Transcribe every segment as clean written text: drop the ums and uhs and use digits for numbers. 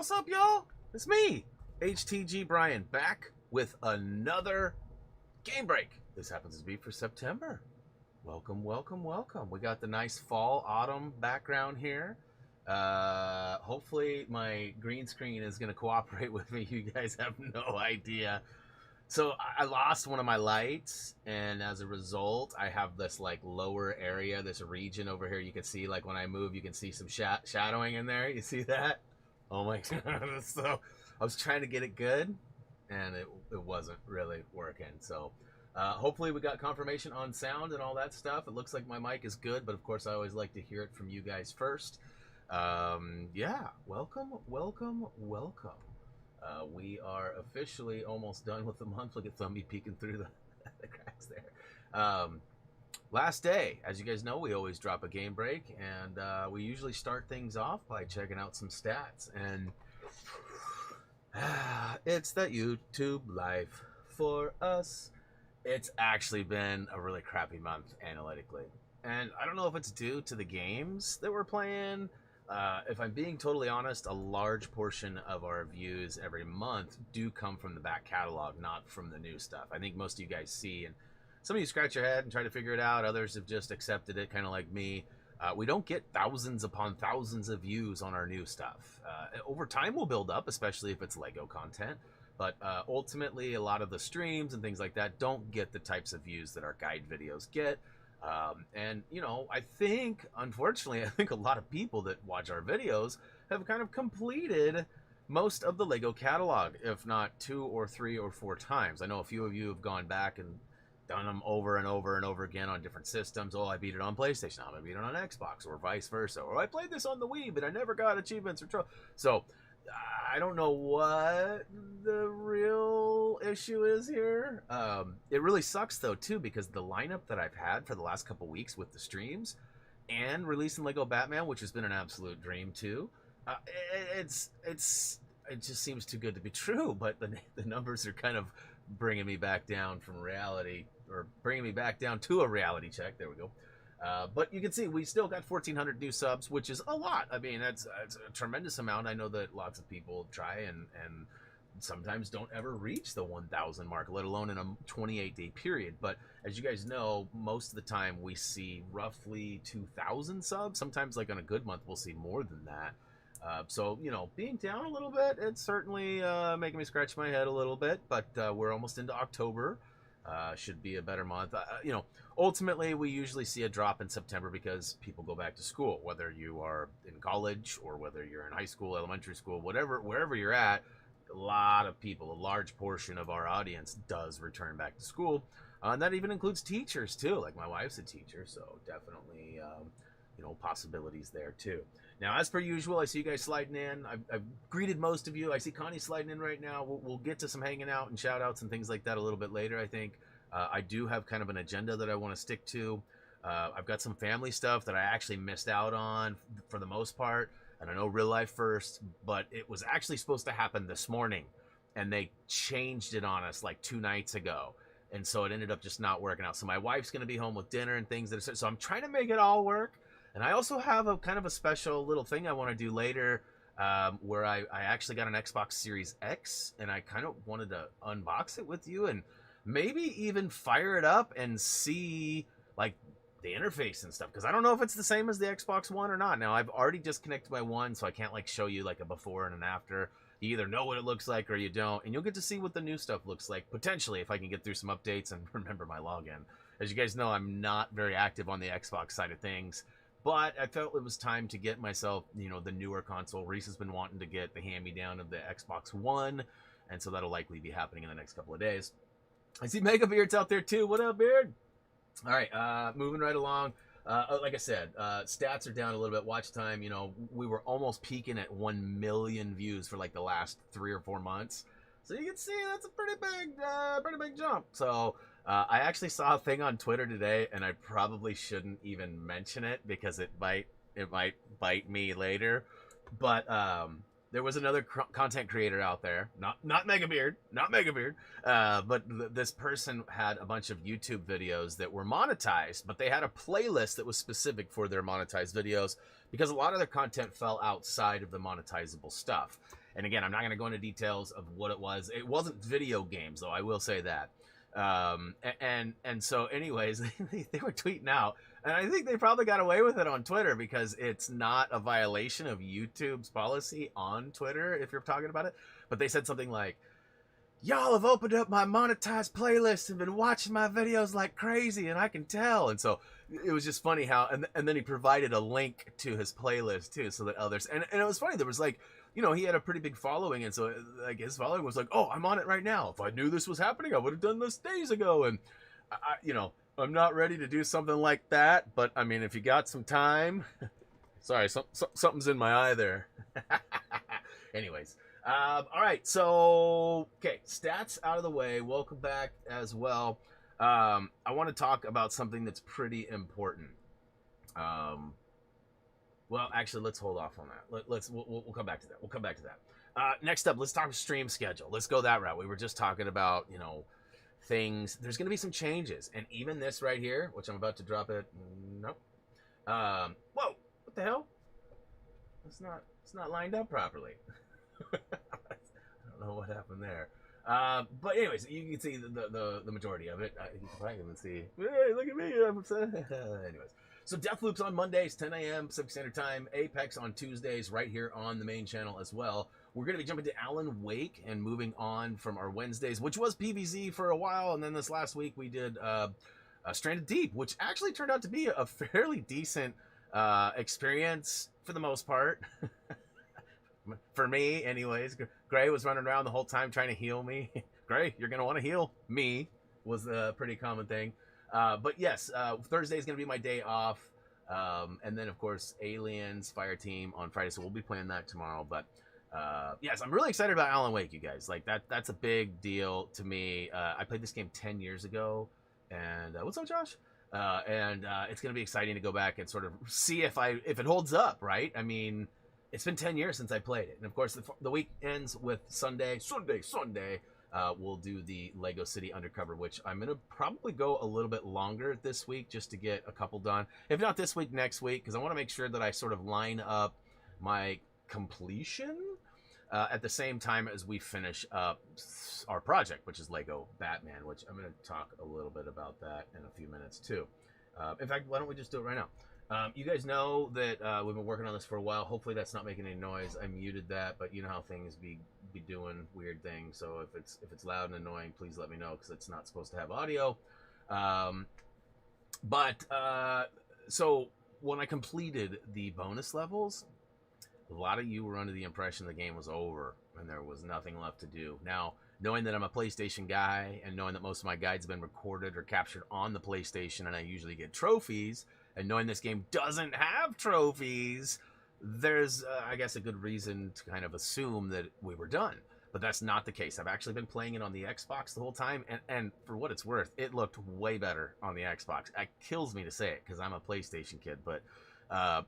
What's up, y'all? It's me, HTG Brian, back with another game break. This happens to be for September. Welcome, welcome, welcome. We got the nice fall, autumn background here. Hopefully my green screen is going to cooperate with me. You guys have no idea. So I lost one of my lights, and as a result, I have this like lower area, this region over here. You can see, like when I move, you can see some shadowing in there. You see that? Oh my god! So I was trying to get it good, and it wasn't really working. So hopefully we got confirmation on sound and all that stuff. It looks like my mic is good, but of course I always like to hear it from you guys first. Yeah, welcome, welcome, welcome. We are officially almost done with the month. Look at Thumby peeking through the cracks there. Last day, as you guys know, we always drop a game break, and we usually start things off by checking out some stats. And it's that YouTube life for us. It's actually been a really crappy month analytically, and I don't know if it's due to the games that we're playing. If I'm being totally honest, a large portion of our views every month do come from the back catalog, not from the new stuff. I think most of you guys see, and some of you scratch your head and try to figure it out. Others have just accepted it, kind of like me. We don't get thousands upon thousands of views on our new stuff. Over time, we'll build up, especially if it's Lego content. But ultimately, a lot of the streams and things like that don't get the types of views that our guide videos get. And, you know, I think, unfortunately, I think a lot of people that watch our videos have kind of completed most of the Lego catalog, if not 2 or 3 or 4 times. I know a few of you have gone back and done them over and over and over again on different systems. Oh, I beat it on PlayStation, I'm gonna beat it on Xbox, or vice versa. Or I played this on the Wii, but I never got achievements or trophies. So I don't know what the real issue is here. It really sucks though too, because the lineup that I've had for the last couple weeks with the streams and releasing Lego Batman, which has been an absolute dream too, it just seems too good to be true. But the numbers are kind of bringing me back down from reality, or bringing me back down to a reality check. There we go. But you can see we still got 1,400 new subs, which is a lot. I mean, that's a tremendous amount. I know that lots of people try and sometimes don't ever reach the 1,000 mark, let alone in a 28-day period. But as you guys know, most of the time we see roughly 2,000 subs. Sometimes, like on a good month, we'll see more than that. So, you know, being down a little bit, it's certainly making me scratch my head a little bit. But we're almost into October. Should be a better month. You know, ultimately, we usually see a drop in September because people go back to school, whether you are in college or whether you're in high school, elementary school, whatever, wherever you're at. A lot of people, a large portion of our audience does return back to school. And that even includes teachers too. Like my wife's a teacher, so definitely, you know, possibilities there too. Now, as per usual, I see you guys sliding in. I've greeted most of you. I see Connie sliding in right now. We'll get to some hanging out and shout outs and things like that a little bit later, I think. I do have kind of an agenda that I want to stick to. I've got some family stuff that I actually missed out on for the most part. And I know real life first, but it was actually supposed to happen this morning. And they changed it on us like 2 nights ago. And so it ended up just not working out. So my wife's going to be home with dinner and things. So I'm trying to make it all work. And I also have a kind of a special little thing I want to do later, where I actually got an Xbox Series X, and I kind of wanted to unbox it with you and maybe even fire it up and see like the interface and stuff, because I don't know if it's the same as the Xbox One or not. Now, I've already disconnected my one, so I can't like show you like a before and an after. You either know what it looks like or you don't, and you'll get to see what the new stuff looks like, potentially, if I can get through some updates and remember my login. As you guys know, I'm not very active on the Xbox side of things. But I felt it was time to get myself, you know, the newer console. Reese has been wanting to get the hand-me-down of the Xbox One, and so that'll likely be happening in the next couple of days. I see Mega Beard's out there too. What up, Beard? All right, moving right along. Like I said, stats are down a little bit. Watch time, you know, we were almost peaking at 1 million views for like the last 3 or 4 months. So you can see that's a pretty big jump. So I actually saw a thing on Twitter today, and I probably shouldn't even mention it because it might bite me later. But there was another content creator out there, not Megabeard, but this person had a bunch of YouTube videos that were monetized, but they had a playlist that was specific for their monetized videos because a lot of their content fell outside of the monetizable stuff. And again, I'm not going to go into details of what it was. It wasn't video games, though. I will say that. And so, anyways, they were tweeting out, and I think they probably got away with it on Twitter because it's not a violation of YouTube's policy on Twitter if you're talking about it. But they said something like, y'all have opened up my monetized playlist and been watching my videos like crazy, and I can tell. And so it was just funny how, and then he provided a link to his playlist too, so that others, and it was funny. There was like, you know, he had a pretty big following, and so like his following was like, oh, I'm on it right now. If I knew this was happening, I would have done this days ago. And you know, I'm not ready to do something like that, but I mean, if you got some time, sorry, something's in my eye there. Anyways. All right, so okay, stats out of the way. Welcome back as well. I want to talk about something that's pretty important. Well, actually, let's hold off on that. We'll come back to that. We'll come back to that. Next up, let's talk stream schedule. Let's go that route. We were just talking about, you know, things. There's going to be some changes, and even this right here, which I'm about to drop it. Nope. Whoa! What the hell? It's not lined up properly. I don't know what happened there. But anyways, you can see the majority of it. You can probably even see, hey, look at me. Anyways, so Deathloop's on Mondays, 10 a.m. Pacific Standard Time. Apex on Tuesdays, right here on the main channel as well. We're going to be jumping to Alan Wake and moving on from our Wednesdays, which was PvZ for a while. And then this last week we did Stranded Deep, which actually turned out to be a fairly decent experience for the most part. For me, anyways. Gray was running around the whole time trying to heal me. Gray, you're going to want to heal me, was a pretty common thing. But yes, Thursday is going to be my day off. And then, of course, Aliens Fireteam on Friday. So we'll be playing that tomorrow. But yes, I'm really excited about Alan Wake, you guys. Like, that's a big deal to me. I played this game 10 years ago. And what's up, Josh? And it's going to be exciting to go back and sort of see if it holds up, right? I mean, it's been 10 years since I played it. And of course, the week ends with Sunday. We'll do the Lego City Undercover, which I'm going to probably go a little bit longer this week just to get a couple done. If not this week, next week, because I want to make sure that I sort of line up my completion at the same time as we finish up our project, which is Lego Batman, which I'm going to talk a little bit about that in a few minutes too. In fact, why don't we just do it right now? You guys know that we've been working on this for a while. Hopefully that's not making any noise. I muted that, but you know how things be doing weird things. So if it's loud and annoying, please let me know, because it's not supposed to have audio. So when I completed the bonus levels, a lot of you were under the impression the game was over and there was nothing left to do. Now, knowing that I'm a PlayStation guy and knowing that most of my guides have been recorded or captured on the PlayStation and I usually get trophies, and knowing this game doesn't have trophies, there's, I guess, a good reason to kind of assume that we were done. But that's not the case. I've actually been playing it on the Xbox the whole time, and for what it's worth, it looked way better on the Xbox. It kills me to say it, because I'm a PlayStation kid, but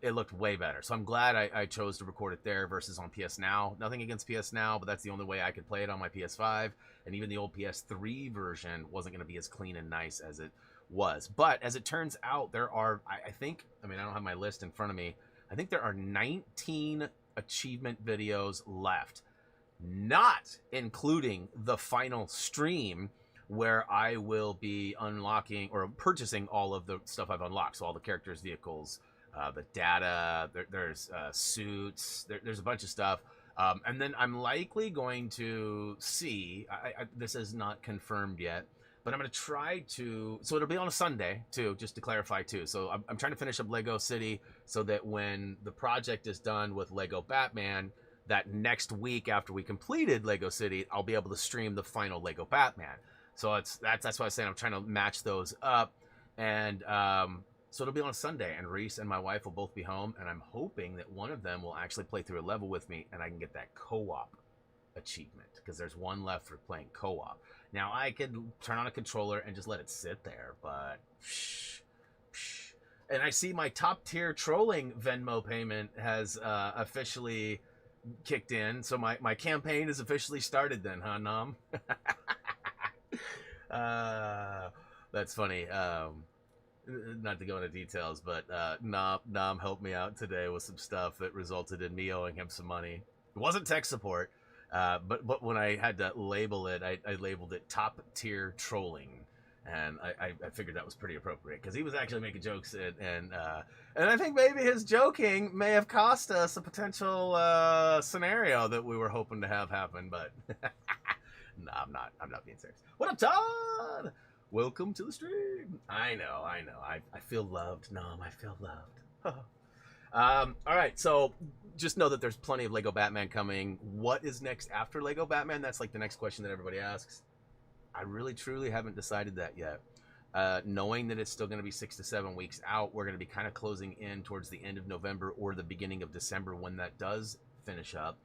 it looked way better. So I'm glad I chose to record it there versus on PS Now. Nothing against PS Now, but that's the only way I could play it on my PS5. And even the old PS3 version wasn't going to be as clean and nice as it was. But as it turns out, there are, I don't have my list in front of me. I think there are 19 achievement videos left, not including the final stream where I will be unlocking or purchasing all of the stuff I've unlocked. So all the characters, vehicles, the data, there's suits, there's a bunch of stuff. And then I'm likely going to see, this is not confirmed yet, but I'm going to try to, so it'll be on a Sunday too, just to clarify too. So I'm trying to finish up Lego City so that when the project is done with Lego Batman, that next week after we completed Lego City, I'll be able to stream the final Lego Batman. So that's why I was saying I'm trying to match those up. And so it'll be on a Sunday, and Reese and my wife will both be home, and I'm hoping that one of them will actually play through a level with me and I can get that co-op achievement, because there's one left for playing co-op. Now, I could turn on a controller and just let it sit there, but and I see my top tier trolling Venmo payment has officially kicked in, so my campaign is officially started then, huh, Nom? That's funny. Not to go into details, but Nom helped me out today with some stuff that resulted in me owing him some money. It wasn't tech support, but when I had to label it, I labeled it top tier trolling, and I figured that was pretty appropriate because he was actually making jokes, and I think maybe his joking may have cost us a potential scenario that we were hoping to have happen, but no, I'm not being serious. What up, Todd? Welcome to the stream. I know. I feel loved. Nom, I feel loved. All right, so just know that there's plenty of Lego Batman coming. What is next after Lego Batman? That's like the next question that everybody asks. I really, truly haven't decided that yet. Knowing that it's still going to be 6 to 7 weeks out, we're going to be kind of closing in towards the end of November or the beginning of December when that does finish up.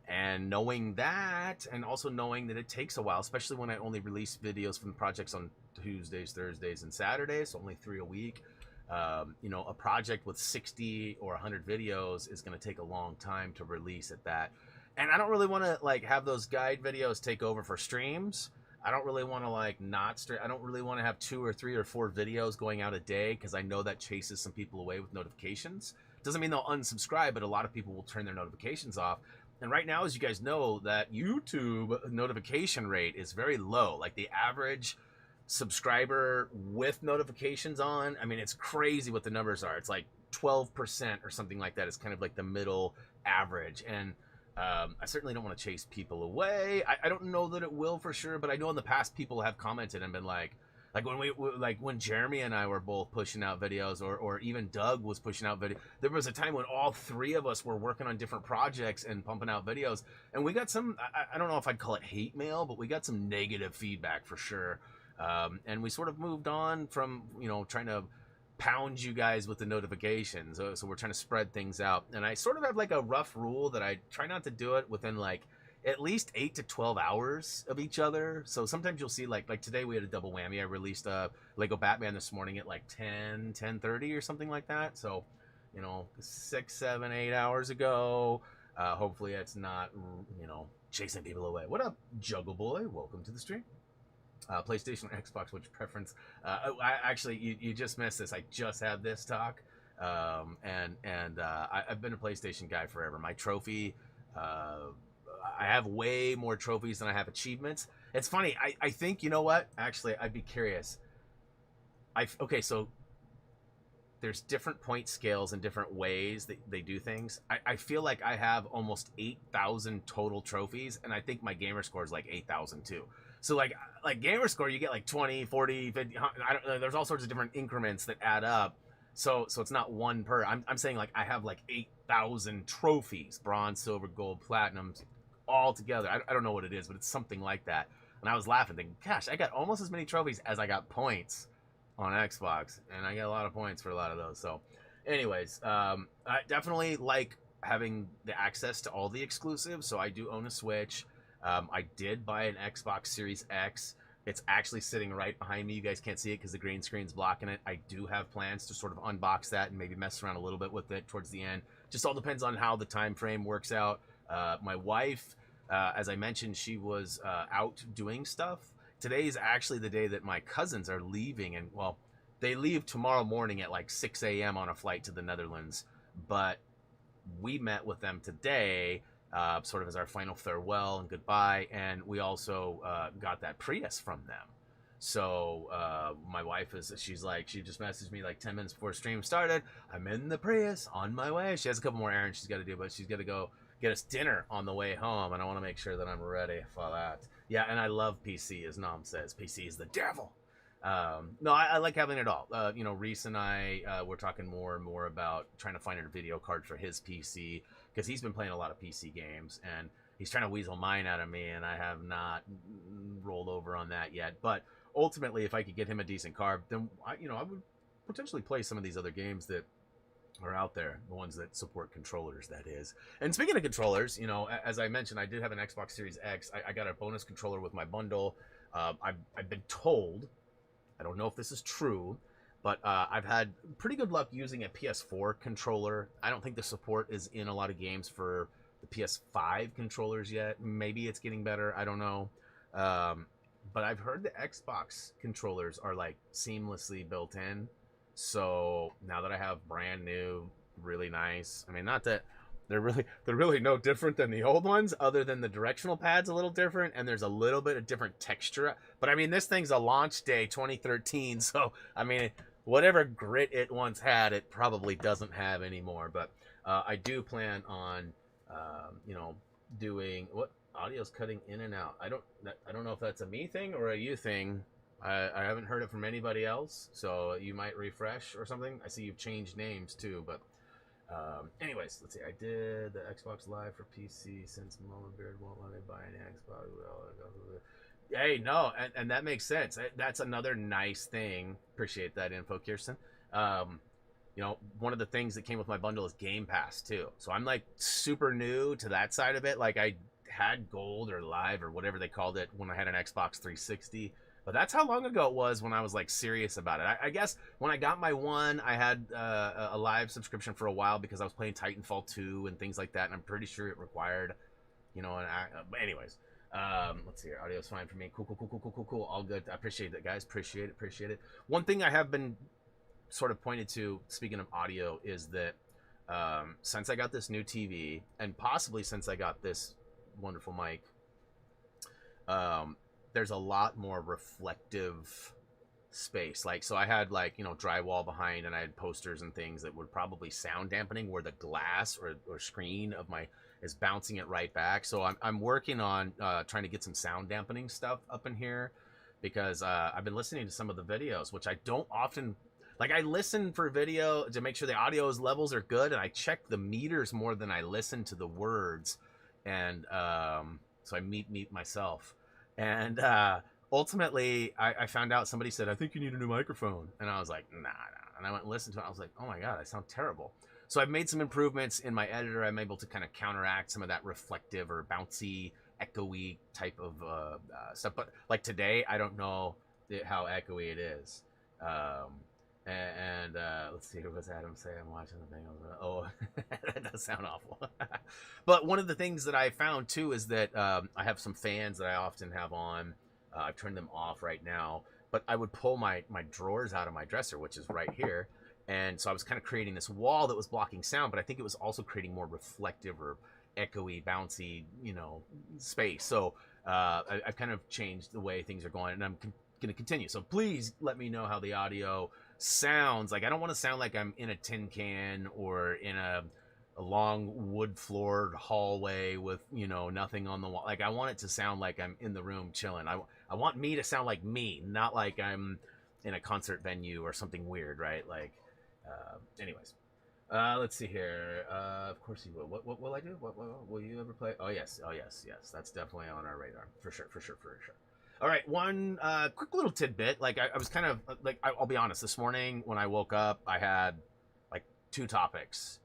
And knowing that, and also knowing that it takes a while, especially when I only release videos from projects on Tuesdays, Thursdays, and Saturdays, so only 3 a week. A project with 60 or 100 videos is going to take a long time to release at that. And I don't really want to like have those guide videos take over for streams. I don't really want to I don't really want to have 2 or 3 or 4 videos going out a day because I know that chases some people away with notifications. Doesn't mean they'll unsubscribe, but a lot of people will turn their notifications off. And right now, as you guys know, that YouTube notification rate is very low. Like the average subscriber with notifications on, I mean, it's crazy what the numbers are. It's like 12% or something like that. It's kind of like the middle average. And I certainly don't want to chase people away. I don't know that it will for sure, but I know in the past people have commented and been like when Jeremy and I were both pushing out videos, or even Doug was pushing out video. There was a time when all 3 of us were working on different projects and pumping out videos, and we got some, I don't know if I'd call it hate mail, but we got some negative feedback for sure. And we sort of moved on from, trying to pound you guys with the notifications. So we're trying to spread things out. And I sort of have like a rough rule that I try not to do it within like at least 8 to 12 hours of each other. So sometimes you'll see like today we had a double whammy. I released Lego Batman this morning at like 10:30 or something like that. So, 6, 7, 8 hours ago. Hopefully it's not, chasing people away. What up, Juggle Boy? Welcome to the stream. PlayStation or Xbox, which preference? You just missed this. I just had this talk, I've been a PlayStation guy forever. My trophy, I have way more trophies than I have achievements. It's funny. I think, you know what? Actually, I'd be curious. So there's different point scales and different ways that they do things. I feel like I have almost 8,000 total trophies, and I think my gamer score is like 8,000 too. So like gamer score, you get like 20, 40, 50, I don't know, there's all sorts of different increments that add up. So it's not one per. I'm saying like I have like 8,000 trophies, bronze, silver, gold, platinum, all together. I don't know what it is, but it's something like that. And I was laughing, thinking, gosh, I got almost as many trophies as I got points on Xbox, and I get a lot of points for a lot of those. So anyways, I definitely like having the access to all the exclusives. So I do own a Switch. I did buy an Xbox Series X. It's actually sitting right behind me. You guys can't see it because the green screen's blocking it. I do have plans to sort of unbox that and maybe mess around a little bit with it towards the end. Just all depends on how the time frame works out. My wife, as I mentioned, she was out doing stuff. Today is actually the day that my cousins are leaving, and well, they leave tomorrow morning at like 6 a.m. on a flight to the Netherlands. But we met with them today, sort of as our final farewell and goodbye, and we also got that Prius from them. So my wife she just messaged me like 10 minutes before stream started. I'm in the Prius on my way. She has a couple more errands she's got to do, but she's got to go get us dinner on the way home, and I want to make sure that I'm ready for that. Yeah, and I love PC, as Nom says. PC is the devil. No, I like having it all. Reese and I we're talking more and more about trying to find a video card for his PC, because he's been playing a lot of PC games, and he's trying to weasel mine out of me, and I have not rolled over on that yet. But ultimately, if I could get him a decent card, then I would potentially play some of these other games that are out there, the ones that support controllers, that is. And speaking of controllers, as I mentioned, I did have an Xbox Series X. I got a bonus controller with my bundle. I've been told, I don't know if this is true, but I've had pretty good luck using a PS4 controller. I don't think the support is in a lot of games for the PS5 controllers yet. Maybe it's getting better. I don't know. But I've heard the Xbox controllers are like seamlessly built in. So now that I have brand new, really nice, I mean, not that they're really no different than the old ones, other than the directional pad's a little different, and there's a little bit of different texture. But I mean, this thing's a launch day 2013, so I mean, whatever grit it once had, it probably doesn't have anymore. But I do plan on, you know, doing what audio's cutting in and out. I don't know if that's a me thing or a you thing. I haven't heard it from anybody else, so you might refresh or something. I see you've changed names too, but anyways, let's see. I did the Xbox Live for PC since Mom and Beard won't let me buy an Xbox. Hey, no, and that makes sense. That's another nice thing. Appreciate that info, Kirsten. You know, one of the things that came with my bundle is Game Pass too. So I'm like super new to that side of it. Like I had Gold or Live or whatever they called it when I had an Xbox 360. But that's how long ago it was when I was like serious about it. I guess when I got my one, I had a live subscription for a while because I was playing Titanfall 2 and things like that, and I'm pretty sure it required, you know. But anyways, let's see here. Audio's fine for me. Cool. All good. I appreciate that, guys. Appreciate it. One thing I have been sort of pointed to, speaking of audio, is that since I got this new TV, and possibly since I got this wonderful mic, there's a lot more reflective space. Like, so I had like, you know, drywall behind, and I had posters and things that were probably sound dampening, where the glass or screen of my is bouncing it right back. So I'm working on trying to get some sound dampening stuff up in here, because I've been listening to some of the videos, which I don't often like. I listen for video to make sure the audio's levels are good, and I check the meters more than I listen to the words. And so I meet myself. And ultimately, I found out somebody said, I think you need a new microphone. And I was like, nah. And I went and listened to it. I was like, oh my God, I sound terrible. So I've made some improvements in my editor. I'm able to kind of counteract some of that reflective or bouncy, echoey type of stuff. But like today, I don't know how echoey it is. And let's see, what's Adam say? I'm watching the thing. Oh, that does sound awful. But one of the things that I found too is that I have some fans that I often have on. I've turned them off right now, but I would pull my drawers out of my dresser, which is right here. And so I was kind of creating this wall that was blocking sound, but I think it was also creating more reflective or echoey, bouncy, you know, space. So I've kind of changed the way things are going, and I'm going to continue. So please let me know how the audio sounds. Like, I don't want to sound like I'm in a tin can or in a long wood floored hallway with, you know, nothing on the wall. Like, I want it to sound like I'm in the room chilling. I want me to sound like me, not like I'm in a concert venue or something weird, right? Like, anyways, let's see here. Of course you will. What will I do? What will you ever play? Oh yes. That's definitely on our radar for sure. All right, one quick little tidbit. Like, I was kind of like, I'll be honest, this morning when I woke up, I had like 2 topics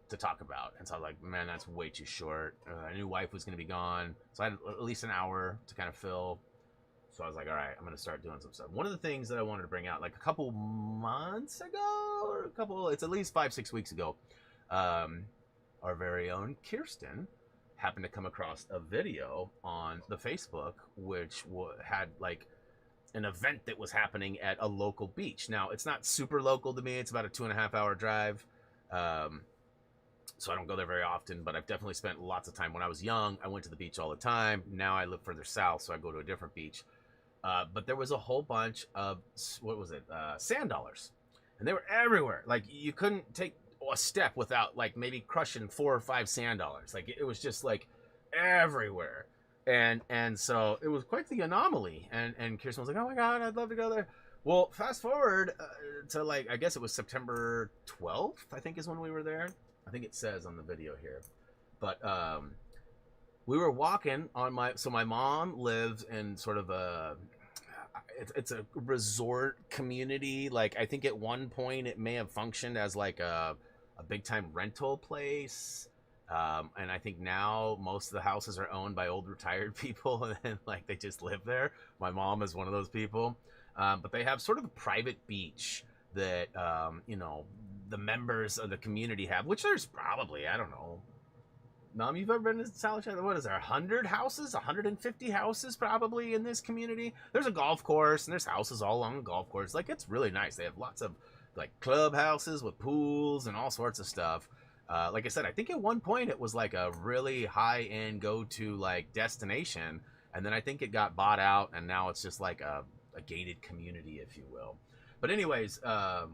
to talk about, and so I was like, man, that's way too short. I knew wife was going to be gone, so I had at least an hour to kind of fill. So I was like, all right, I'm going to start doing some stuff. One of the things that I wanted to bring out, like a couple months ago, or it's at least 5-6 weeks ago, our very own Kirsten happened to come across a video on the Facebook, which had like an event that was happening at a local beach. Now, it's not super local to me. It's about a 2.5-hour drive. So I don't go there very often, but I've definitely spent lots of time. When I was young, I went to the beach all the time. Now I live further south, so I go to a different beach. But there was a whole bunch of, sand dollars. And they were everywhere. Like, you couldn't take a step without like maybe crushing 4 or 5 sand dollars. Like, it was just like everywhere. And so it was quite the anomaly. And Kirsten was like, oh my God, I'd love to go there. Well, fast forward to like, I guess it was September 12th, I think is when we were there. I think it says on the video here. But we were walking on my mom lives in sort of it's a resort community. Like, I think at one point it may have functioned as like a big time rental place. And I think now most of the houses are owned by old retired people, and like they just live there. My mom is one of those people. But they have sort of a private beach that, you know, the members of the community have, which there's probably, I don't know, Mom, you've ever been to South China? What is there, 100 houses, 150 houses probably in this community? There's a golf course, and there's houses all along the golf course. Like, it's really nice. They have lots of like clubhouses with pools and all sorts of stuff. Like I said, I think at one point it was like a really high end go to like destination, and then I think it got bought out, and now it's just like a gated community, if you will. But anyways, I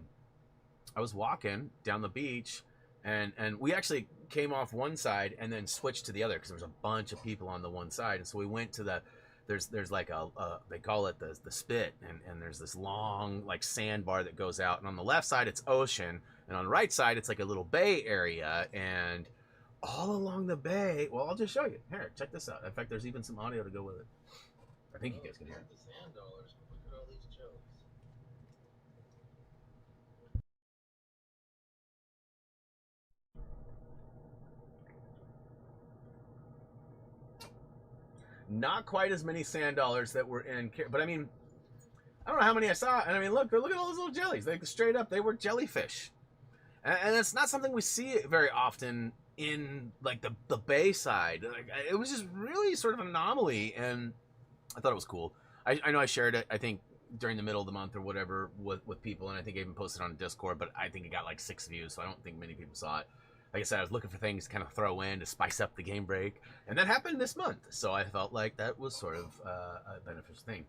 was walking down the beach, and we actually came off one side and then switched to the other because there was a bunch of people on the one side, and so we went to the there's like a they call it the spit, and there's this long like sandbar that goes out, and on the left side it's ocean, and on the right side it's like a little bay area, and all along the bay, well, I'll just show you. Here, check this out. In fact, there's even some audio to go with it. I think you guys can hear it. The sand dollars, but look at all these jellies. Not quite as many sand dollars that were in, but I mean, I don't know how many I saw, and I mean, look at all those little jellies. Like straight up, they were jellyfish, and it's not something we see very often in like the bay side. Like, it was just really sort of an anomaly, and I thought it was cool. I know I shared it, I think, during the middle of the month or whatever with people, and I think I even posted on Discord, but I think it got like 6 views, so I don't think many people saw it. Like I said, I was looking for things to kind of throw in to spice up the game break, and that happened this month, so I felt like that was sort of a beneficial thing.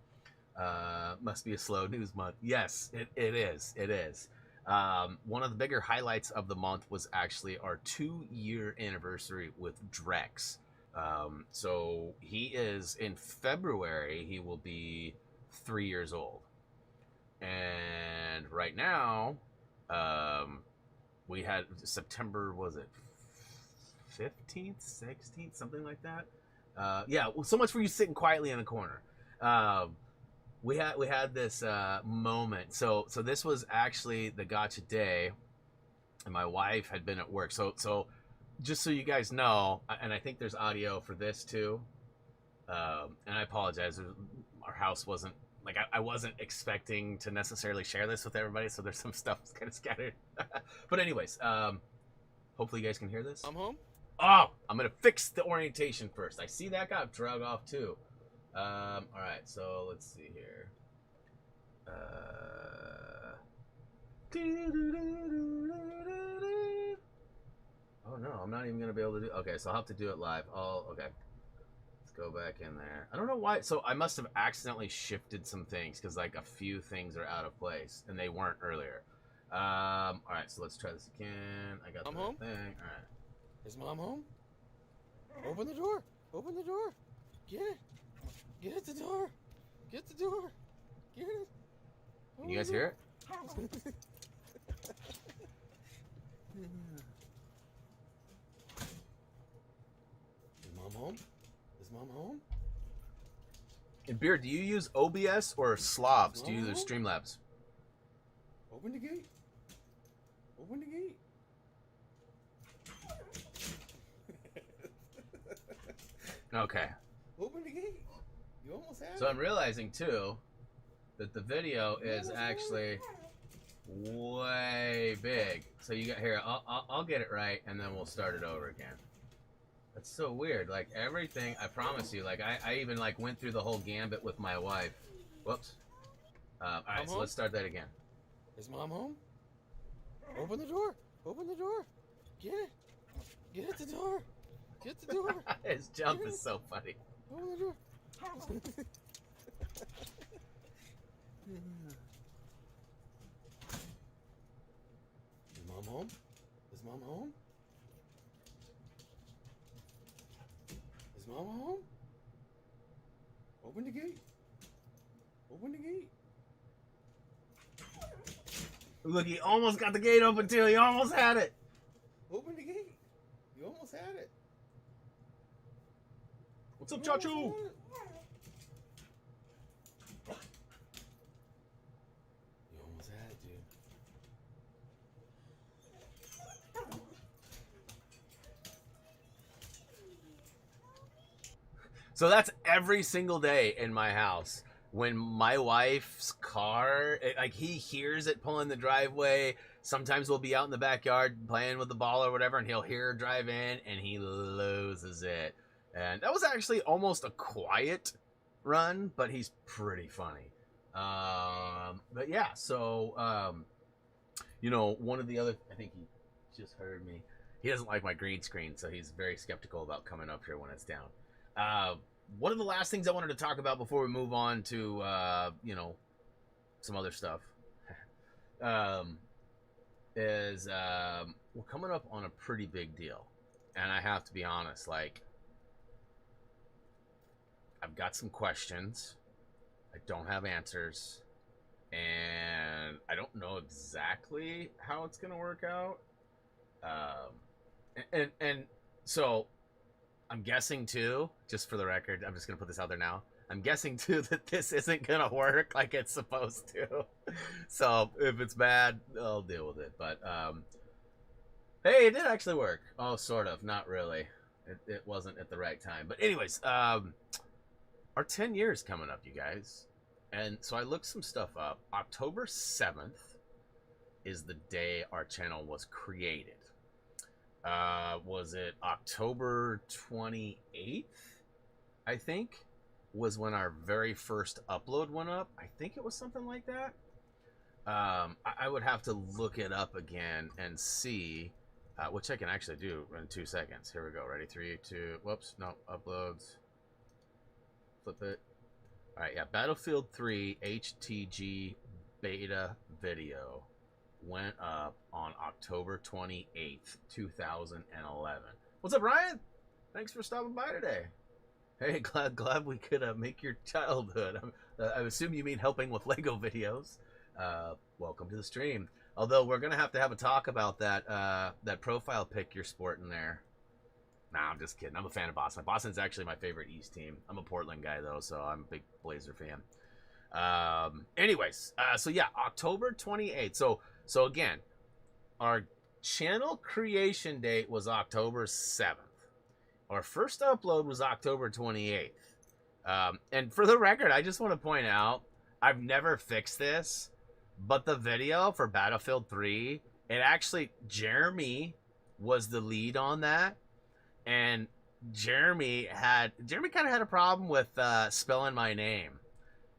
Must be a slow news month. Yes, it is. It is. One of the bigger highlights of the month was actually our 2-year anniversary with Drex. So he is in February, he will be 3 years old. And right now, we had September, was it 15th, 16th, something like that? Yeah, well, so much for you sitting quietly in the corner. We had this moment. So this was actually the gotcha day, and my wife had been at work. So just so you guys know, and I think there's audio for this too. And I apologize. Our house wasn't like I wasn't expecting to necessarily share this with everybody, so there's some stuff kind of scattered. But anyways, hopefully you guys can hear this. I'm home. Oh, I'm gonna fix the orientation first. I see that got drug off too. All right, so let's see here. Oh no, I'm not even gonna be able to do. Okay, so I'll have to do it live. Oh, okay. Let's go back in there. I don't know why. So I must have accidentally shifted some things because like a few things are out of place and they weren't earlier. All right, so let's try this again. I got the home. thing. All right. Is Mom home? Open the door. Open the door. Get it. Get at the door. Get the door. Get it. Can you guys hear it? Is Mom home? Is Mom home? And Beer, do you use OBS or Slobs? Do you use Streamlabs? Open the gate. Open the gate. Okay. Open the gate. You almost had So it. I'm realizing too that the video is actually way big. So you got here. I'll get it right, and then we'll start it over again. That's so weird. Like everything, I promise you. Like I even like went through the whole gambit with my wife. Whoops. All right, so let's start that again. Is Mom home? Open the door. Open the door. Get it. Get at the door. Get the door. His jump is so funny. Open the door. Is Mom home? Is Mom home? Is Mom home? Open the gate. Open the gate. Look, he almost got the gate open too. He almost had it. Open the gate. You almost had it. What's up, Chachu? You almost had it, dude. So that's every single day in my house. When my wife's car, like he hears it pulling the driveway. Sometimes we'll be out in the backyard playing with the ball or whatever, and he'll hear her drive in, and he loses it. And that was actually almost a quiet run, but he's pretty funny. But yeah, so you know, one of the other, I think he just heard me. he doesn't like my green screen, so he's very skeptical about coming up here when it's down. One of the last things I wanted to talk about before we move on to some other stuff um, is we're coming up on a pretty big deal, and I have to be honest. Like, I've got some questions. I don't have answers, and I don't know exactly how it's gonna work out. And so I'm guessing too, just for the record, I'm just gonna put this out there now. I'm guessing too that this isn't gonna work like it's supposed to. So if it's bad, I'll deal with it. But hey, it did actually work. Oh, sort of, not really. It wasn't at the right time. But anyways, our 10 years coming up, you guys. And so I looked some stuff up. October 7th is the day our channel was created. Was it October 28th? I think was when our very first upload went up. I think it was something like that. I would have to look it up again and see, which I can actually do in 2 seconds. Here we go. Ready? 3, 2. Whoops. No, uploads. Flip it. All right. Yeah. Battlefield 3 HTG beta video went up on October 28th, 2011. What's up, Ryan? Thanks for stopping by today. Hey, glad we could make your childhood. I assume you mean helping with Lego videos. Welcome to the stream. Although we're gonna have a talk about that profile pic you're sporting there. Nah, I'm just kidding. I'm a fan of Boston. Boston's actually my favorite East team. I'm a Portland guy though, so I'm a big Blazer fan. Anyways, so yeah, October 28th. So again, our channel creation date was October 7th. Our first upload was October 28th. And for the record, I just want to point out, I've never fixed this, but the video for Battlefield 3, it actually, Jeremy was the lead on that. And Jeremy kind of had a problem with spelling my name.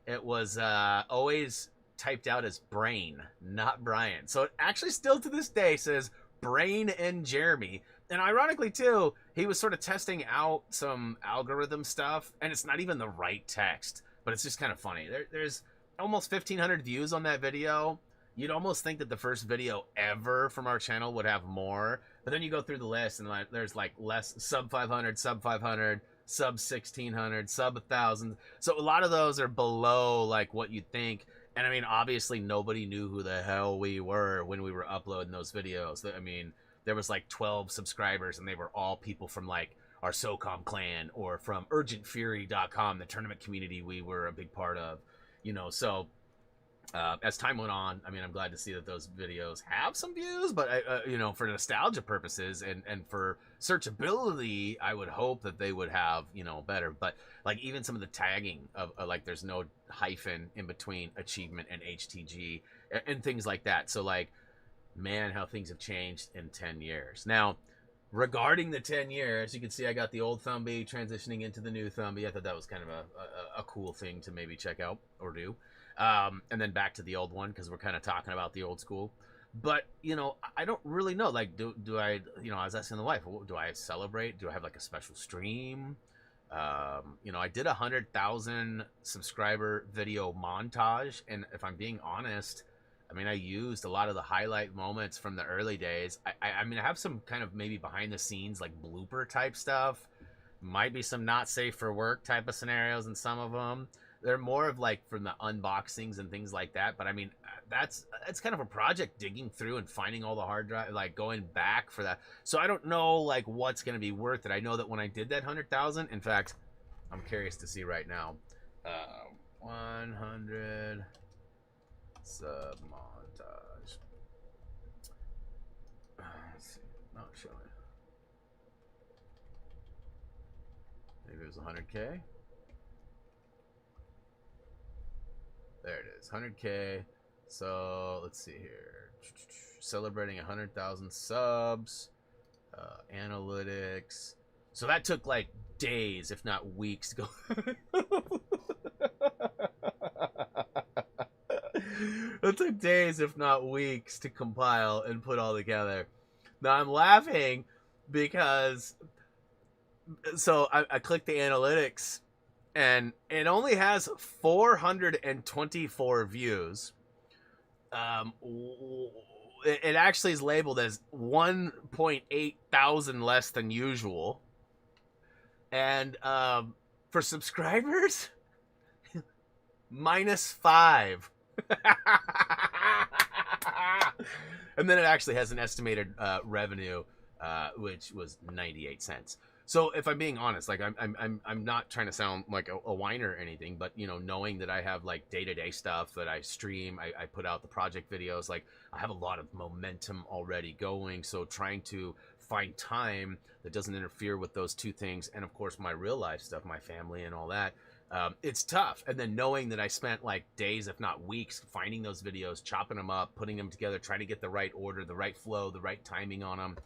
It was always typed out as Brain, not Brian. So it actually still to this day says Brain and Jeremy. And ironically too, he was sort of testing out some algorithm stuff, and it's not even the right text, but it's just kind of funny. There's almost 1,500 views on that video. You'd almost think that the first video ever from our channel would have more, but then you go through the list and there's like less, sub 500, sub 500, sub 1,600, sub 1,000. So a lot of those are below like what you'd think. And I mean, obviously nobody knew who the hell we were when we were uploading those videos. I mean, there was like 12 subscribers and they were all people from like our SOCOM clan or from urgentfury.com, the tournament community we were a big part of, so as time went on, I mean, I'm glad to see that those videos have some views, but for nostalgia purposes and for searchability, I would hope that they would have, better. But like even some of the tagging of like there's no hyphen in between achievement and HTG and things like that. So like, man, how things have changed in 10 years. Now, regarding the 10 years, you can see I got the old Thumby transitioning into the new Thumby. I thought that was kind of a cool thing to maybe check out or do. And then back to the old one because we're kind of talking about the old school. But, I don't really know. Like, do I, I was asking the wife, do I celebrate? Do I have like a special stream? I did 100,000 subscriber video montage. And if I'm being honest, I mean, I used a lot of the highlight moments from the early days. I mean, I have some kind of maybe behind the scenes, like blooper type stuff. Might be some not safe for work type of scenarios in some of them. They're more of like from the unboxings and things like that. But I mean, that's kind of a project digging through and finding all the hard drive, like going back for that. So I don't know like what's going to be worth it. I know that when I did that 100,000, in fact, I'm curious to see right now, 100 sub montage. Let's see, not showing. Maybe it was 100K. There it is, 100K. So let's see here. Celebrating 100,000 subs. Analytics. So that took like days, if not weeks, to go. It took days, if not weeks, to compile and put all together. No, I'm laughing because I clicked the analytics and it only has 424 views. Um, it actually is labeled as 1.8 thousand less than usual, and for subscribers, -5. And then it actually has an estimated revenue, which was 98 cents. So if I'm being honest, like I'm not trying to sound like a whiner or anything, but you know, knowing that I have like day-to-day stuff that I stream, I put out the project videos, like I have a lot of momentum already going. So trying to find time that doesn't interfere with those two things, and of course my real life stuff, my family and all that, it's tough. And then knowing that I spent like days, if not weeks, finding those videos, chopping them up, putting them together, trying to get the right order, the right flow, the right timing on them,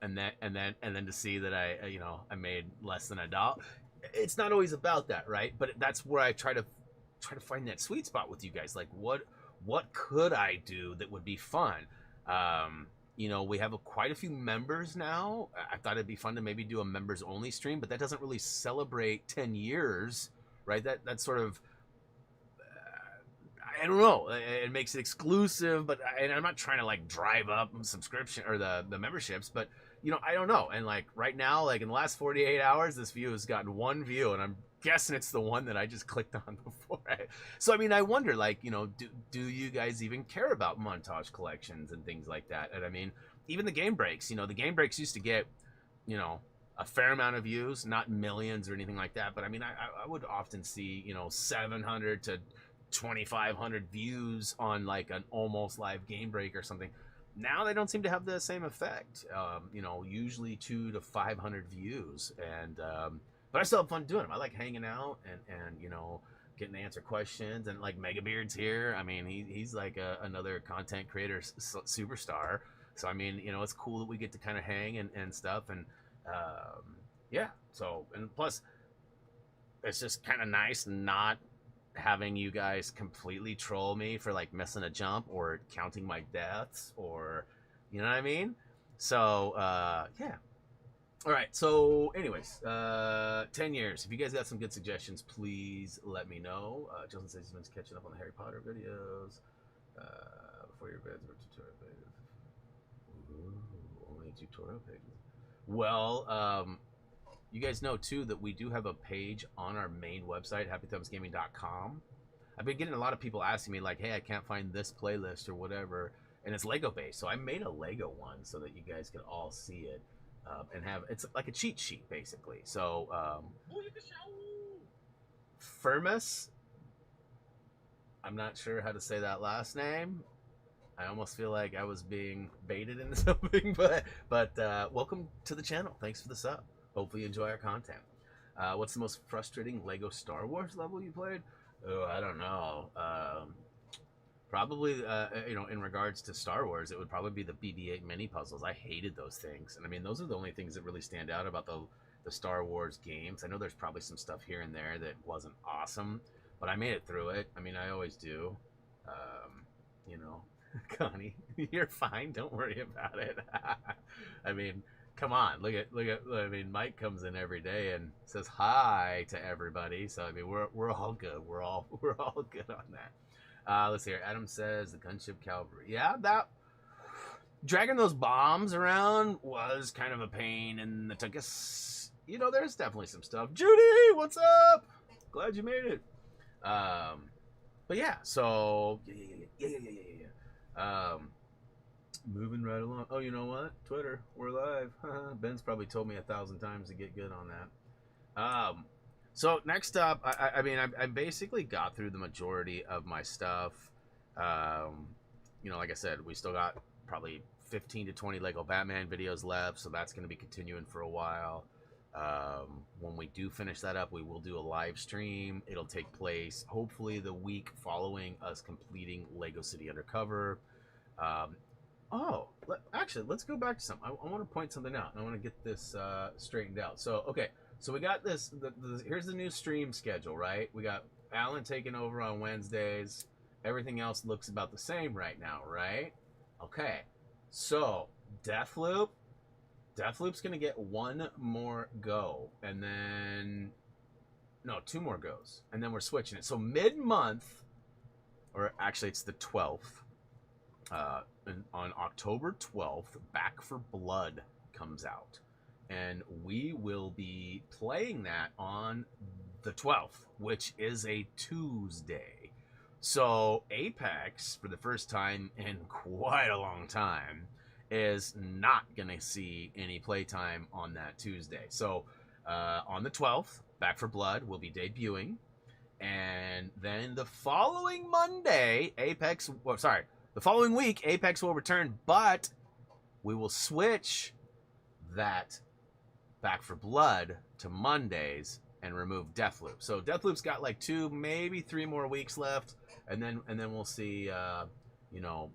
and then to see that I made less than $1. It's not always about that, right? But that's where I try to find that sweet spot with you guys. Like, what could I do that would be fun? We have quite a few members now. I thought it'd be fun to maybe do a members only stream, but that doesn't really celebrate 10 years, right? That's sort of, I don't know. It makes it exclusive, but I'm not trying to like drive up subscription or the memberships, but I don't know. And like right now, like in the last 48 hours, this view has gotten one view, and I'm guessing it's the one that I just clicked on before. So I mean, I wonder, like, do you guys even care about montage collections and things like that? And I mean, even the game breaks. The game breaks used to get, a fair amount of views, not millions or anything like that. But I mean, I would often see 700 to 2,500 views on like an almost live game break or something. Now they don't seem to have the same effect. Usually 200 to 500 views, and but I still have fun doing them. I like hanging out and getting to answer questions, and like Megabeard's here. I mean, he's like another content creator superstar. So I mean, it's cool that we get to kind of hang and stuff, and yeah. So, and plus, it's just kind of nice not having you guys completely troll me for like missing a jump or counting my deaths, or you know what I mean. So yeah. All right, so anyways, 10 years. If you guys got some good suggestions, please let me know. Justin says he's been catching up on the Harry Potter videos before your beds or tutorial pages. Ooh, only tutorial pages. Well, you guys know too that we do have a page on our main website, happythumbsgaming.com. I've been getting a lot of people asking me like, hey, I can't find this playlist or whatever, and it's Lego based. So I made a Lego one so that you guys can all see it, and it's like a cheat sheet basically. So Firmus, I'm not sure how to say that last name. I almost feel like I was being baited into something, but welcome to the channel. Thanks for the sub. Hopefully you enjoy our content. What's the most frustrating Lego Star Wars level you played? Oh, I don't know. Probably, in regards to Star Wars, it would probably be the BB-8 mini puzzles. I hated those things, and I mean, those are the only things that really stand out about the Star Wars games. I know there's probably some stuff here and there that wasn't awesome, but I made it through it. I mean, I always do. Connie, you're fine. Don't worry about it. I mean, come on, look at. I mean, Mike comes in every day and says hi to everybody. So I mean, we're all good. We're all good on that. Let's hear. Adam says the gunship cavalry. Yeah, that dragging those bombs around was kind of a pain in the tuchus. There's definitely some stuff. Judy, what's up? Glad you made it. But yeah, so yeah. Moving right along. Oh, you know what? Twitter, we're live. Ben's probably told me 1,000 times to get good on that. So next up, I mean, I basically got through the majority of my stuff. Like I said, we still got probably 15 to 20 Lego Batman videos left, so that's going to be continuing for a while. When we do finish that up, we will do a live stream. It'll take place hopefully the week following us completing Lego City Undercover. Actually, let's go back to something. I want to point something out, and I want to get this straightened out. So, okay, so we got this. Here's the new stream schedule, right? We got Alan taking over on Wednesdays. Everything else looks about the same right now, right? Okay, so Deathloop. Deathloop's gonna get one more go, and then no, two more goes, and then we're switching it. So mid-month, or actually it's the 12th. On October 12th, Back for Blood comes out, and we will be playing that on the 12th, which is a Tuesday. So Apex, for the first time in quite a long time, is not going to see any playtime on that Tuesday. So on the 12th, Back for Blood will be debuting. And then the following Monday, the following week, Apex will return, but we will switch that Back for Blood to Mondays and remove Deathloop. So Deathloop's got like 2, maybe 3 more weeks left, and then we'll see,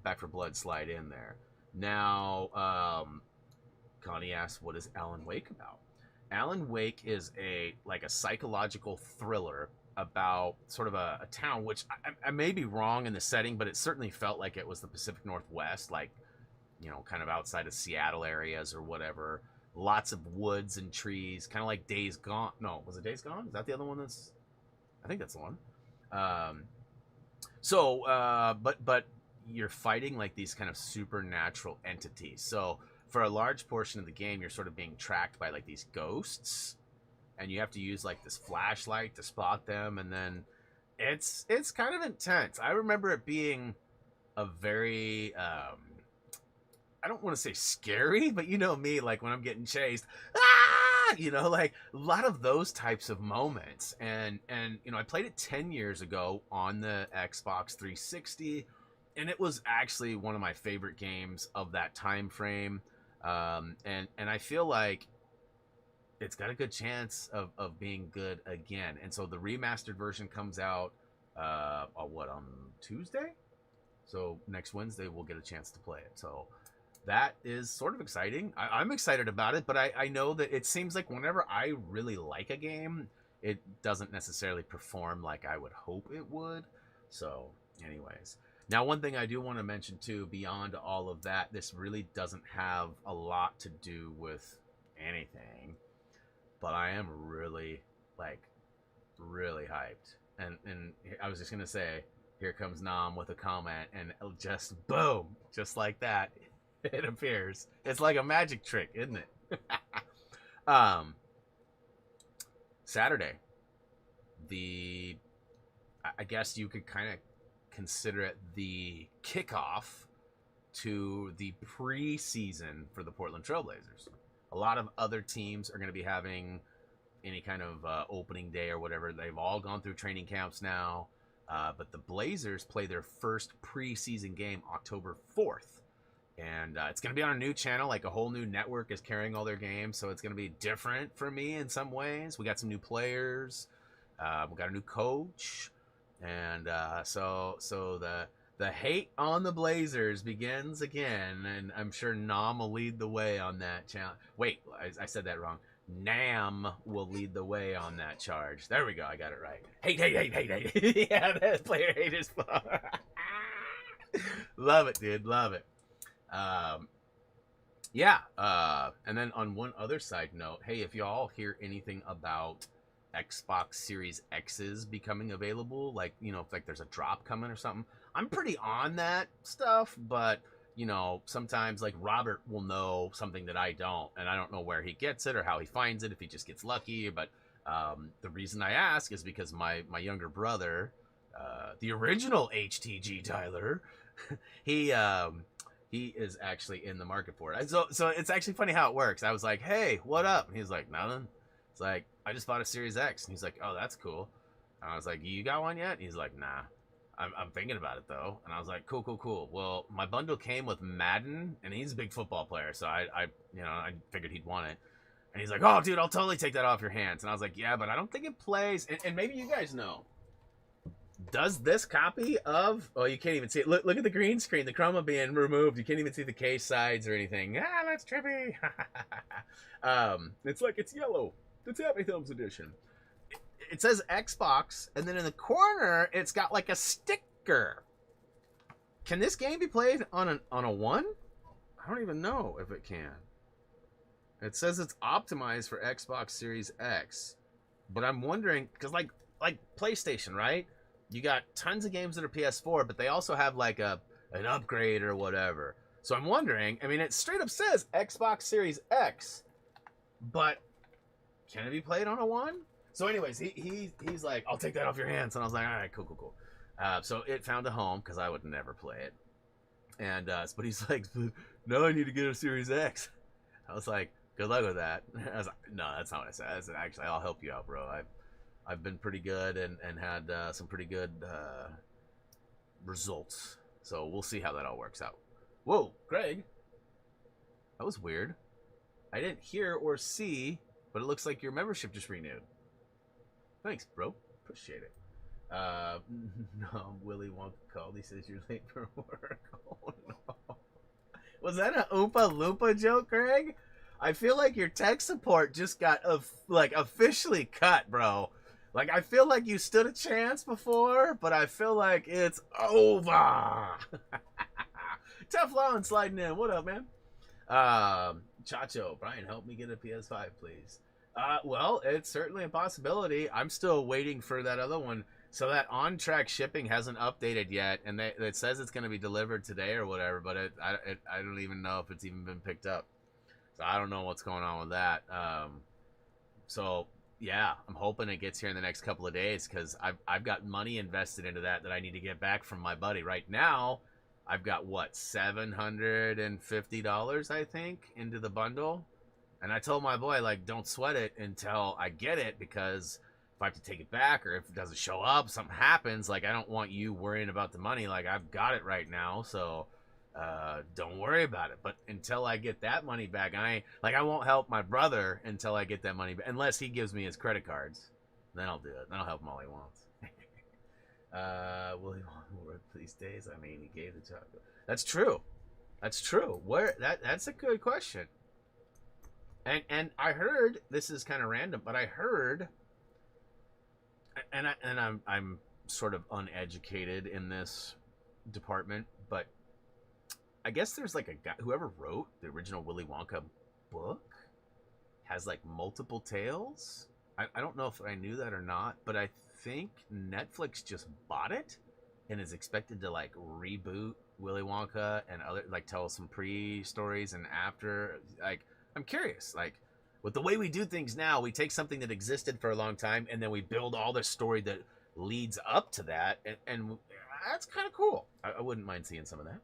Back for Blood slide in there. Now, Connie asks, what is Alan Wake about? Alan Wake is a psychological thriller about sort of a town, which I may be wrong in the setting, but it certainly felt like it was the Pacific Northwest, kind of outside of Seattle areas or whatever. Lots of woods and trees, kind of like Days Gone. No, was it Days Gone? Is that the other one? I think that's the one. But you're fighting like these kind of supernatural entities. So for a large portion of the game, you're sort of being tracked by like these ghosts, and you have to use like this flashlight to spot them, and then it's kind of intense. I remember it being a very I don't want to say scary, but you know me, like when I'm getting chased, like a lot of those types of moments. And I played it 10 years ago on the Xbox 360, and it was actually one of my favorite games of that time frame. And I feel like it's got a good chance of being good again. And so the remastered version comes out on Tuesday? So next Wednesday we'll get a chance to play it. So that is sort of exciting. I'm excited about it, but I know that it seems like whenever I really like a game, it doesn't necessarily perform like I would hope it would. So anyways. Now, one thing I do want to mention too, beyond all of that, this really doesn't have a lot to do with anything, but I am really hyped. And I was just going to say, here comes Nam with a comment, and just boom, just like that, it appears. It's like a magic trick, isn't it? Saturday, I guess you could kind of consider it the kickoff to the preseason for the Portland Trailblazers. A lot of other teams are going to be having any kind of opening day or whatever. They've all gone through training camps now, but the Blazers play their first preseason game October 4th. And it's going to be on a new channel, like a whole new network is carrying all their games, so it's going to be different for me in some ways. We got some new players, we got a new coach, and so the hate on the Blazers begins again, and I'm sure Nam will lead the way on that challenge. Wait, I said that wrong. Nam will lead the way on that charge. There we go, I got it right. Hate. Yeah, that player hate is fun. Love it, dude, love it. And then on one other side note, hey, if y'all hear anything about Xbox Series X's becoming available, if there's a drop coming or something, I'm pretty on that stuff, but sometimes like Robert will know something that I don't, and I don't know where he gets it or how he finds it, if he just gets lucky. But the reason I ask is because my younger brother, the original HTG Tyler, he is actually in the market for it. So it's actually funny how it works. I was like, hey, what up? And he's like, nothing. It's like, I just bought a Series X. And he's like, oh, that's cool. And I was like, you got one yet? And he's like, nah. I'm thinking about it, though. And I was like, cool. Well, my bundle came with Madden, and he's a big football player, so I figured he'd want it. And he's like, oh, dude, I'll totally take that off your hands. And I was like, yeah, but I don't think it plays. And maybe you guys know. Does this copy of... Oh, you can't even see it. Look at the green screen. The chroma being removed. You can't even see the case sides or anything. That's trippy. It's like it's yellow. It's Happy Thumbs edition. It says Xbox, and then in the corner, it's got like a sticker. Can this game be played on a one? I don't even know if it can. It says it's optimized for Xbox Series X, but I'm wondering because like PlayStation, right? You got tons of games that are PS4, but they also have like an upgrade or whatever. So I'm wondering. I mean, it straight up says Xbox Series X, but can it be played on a one? So, anyways, he's like, I'll take that off your hands, and I was like, all right, cool, cool, cool. So it found a home because I would never play it, and but he's like, no, I need to get a Series X. I was like, good luck with that. I was like, no, that's not what I said. I said, actually, I'll help you out, bro. I've been pretty good and had some pretty good results. So we'll see how that all works out. Whoa, Greg, that was weird. I didn't hear or see, but it looks like your membership just renewed. Thanks, bro. Appreciate it. No, Willy Wonka called. He says you're late for work. Oh no. Was that a Oompa Loompa joke, Greg? I feel like your tech support just got officially cut, bro. Like I feel like you stood a chance before, but I feel like it's over. Teflon sliding in. What up, man? Chacho, Brian, help me get a PS5, please. Well, it's certainly a possibility. I'm still waiting for that other one. So that on-track shipping hasn't updated yet, and it says it's going to be delivered today or whatever, but I don't even know if it's even been picked up. So I don't know what's going on with that. So yeah, I'm hoping it gets here in the next couple of days because I've got money invested into that I need to get back from my buddy. Right now, I've got what, $750 I think into the bundle, and I told my boy like, don't sweat it until I get it because if I have to take it back or if it doesn't show up, something happens. Like I don't want you worrying about the money. Like I've got it right now, so don't worry about it. But until I get that money back, I won't help my brother until I get that money back, unless he gives me his credit cards. Then I'll do it. Then I'll help him all he wants. Will he want to work these days? I mean, he gave the chocolate. That's true. That's true. That's a good question. And I heard, this is kind of random, but I heard, and I'm sort of uneducated in this department, but I guess there's like a guy, whoever wrote the original Willy Wonka book has like multiple tales. I don't know if I knew that or not, but I think Netflix just bought it and is expected to like reboot Willy Wonka and other, like tell some pre-stories and after. Like I'm curious, like with the way we do things now, we take something that existed for a long time and then we build all the story that leads up to that, and that's kind of cool. I wouldn't mind seeing some of that.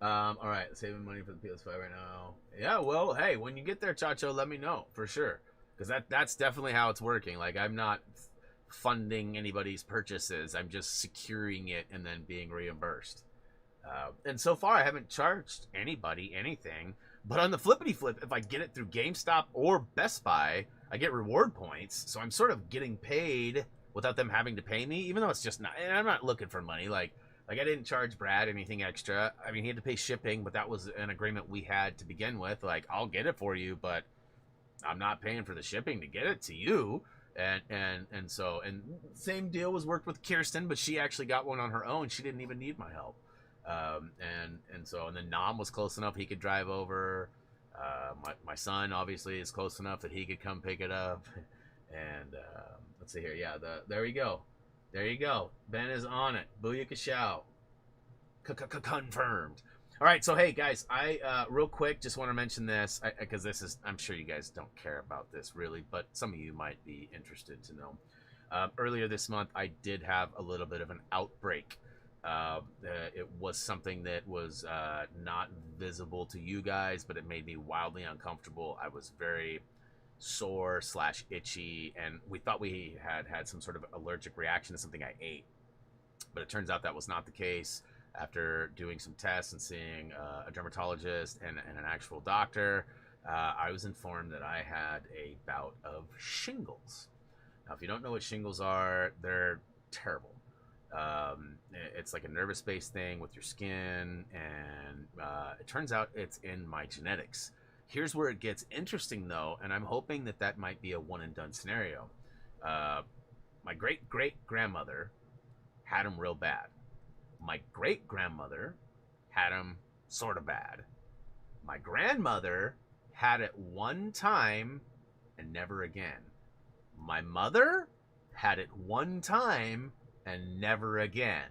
All right, saving money for the PS5 right now. Yeah, well, hey, when you get there, Chacho, let me know for sure, because that's definitely how it's working. Like, I'm not funding anybody's purchases. I'm just securing it and then being reimbursed. And so far, I haven't charged anybody anything. But on the flippity flip, if I get it through GameStop or Best Buy, I get reward points. So I'm sort of getting paid without them having to pay me, even though it's just not. And I'm not looking for money. Like I didn't charge Brad anything extra. I mean, he had to pay shipping, but that was an agreement we had to begin with. Like, I'll get it for you, but I'm not paying for the shipping to get it to you. And so same deal was worked with Kirsten, but she actually got one on her own. She didn't even need my help. And then Nam was close enough he could drive over. My son obviously is close enough that he could come pick it up. And let's see here. Yeah, there we go. There you go. Ben is on it. Booyaka Shao. Confirmed. All right, so hey guys, I real quick just want to mention this because this is, I'm sure you guys don't care about this really, but some of you might be interested to know. Earlier this month, I did have a little bit of an outbreak. It was something that was not visible to you guys, but it made me wildly uncomfortable. I was very sore / itchy, and we thought we had some sort of allergic reaction to something I ate, but it turns out that was not the case. After doing some tests and seeing a dermatologist and an actual doctor, I was informed that I had a bout of shingles. Now, if you don't know what shingles are, they're terrible. It's like a nervous-based thing with your skin, and it turns out it's in my genetics. Here's where it gets interesting, though, and I'm hoping that might be a one-and-done scenario. My great-great-grandmother had them real bad. My great-grandmother had them sort of bad. My grandmother had it one time and never again. My mother had it one time and never again.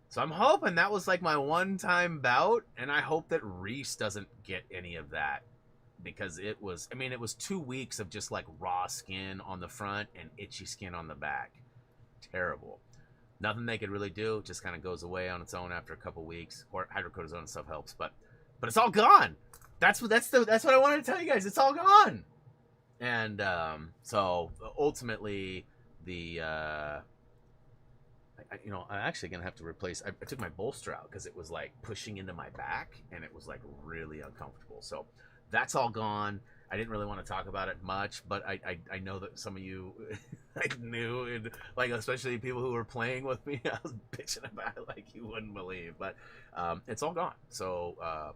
So I'm hoping that was like my one time bout, and I hope that Reese doesn't get any of that because it was, I mean, it was 2 weeks of just like raw skin on the front and itchy skin on the back. Terrible. Nothing they could really do. It just kind of goes away on its own after a couple weeks. Or hydrocortisone and stuff helps, but it's all gone. That's what I wanted to tell you guys. It's all gone. And so ultimately, I'm actually gonna have to replace. I took my bolster out because it was like pushing into my back, and it was like really uncomfortable. So that's all gone. I didn't really want to talk about it much, but I know that some of you like knew, and like especially people who were playing with me, I was bitching about it like you wouldn't believe. But it's all gone. So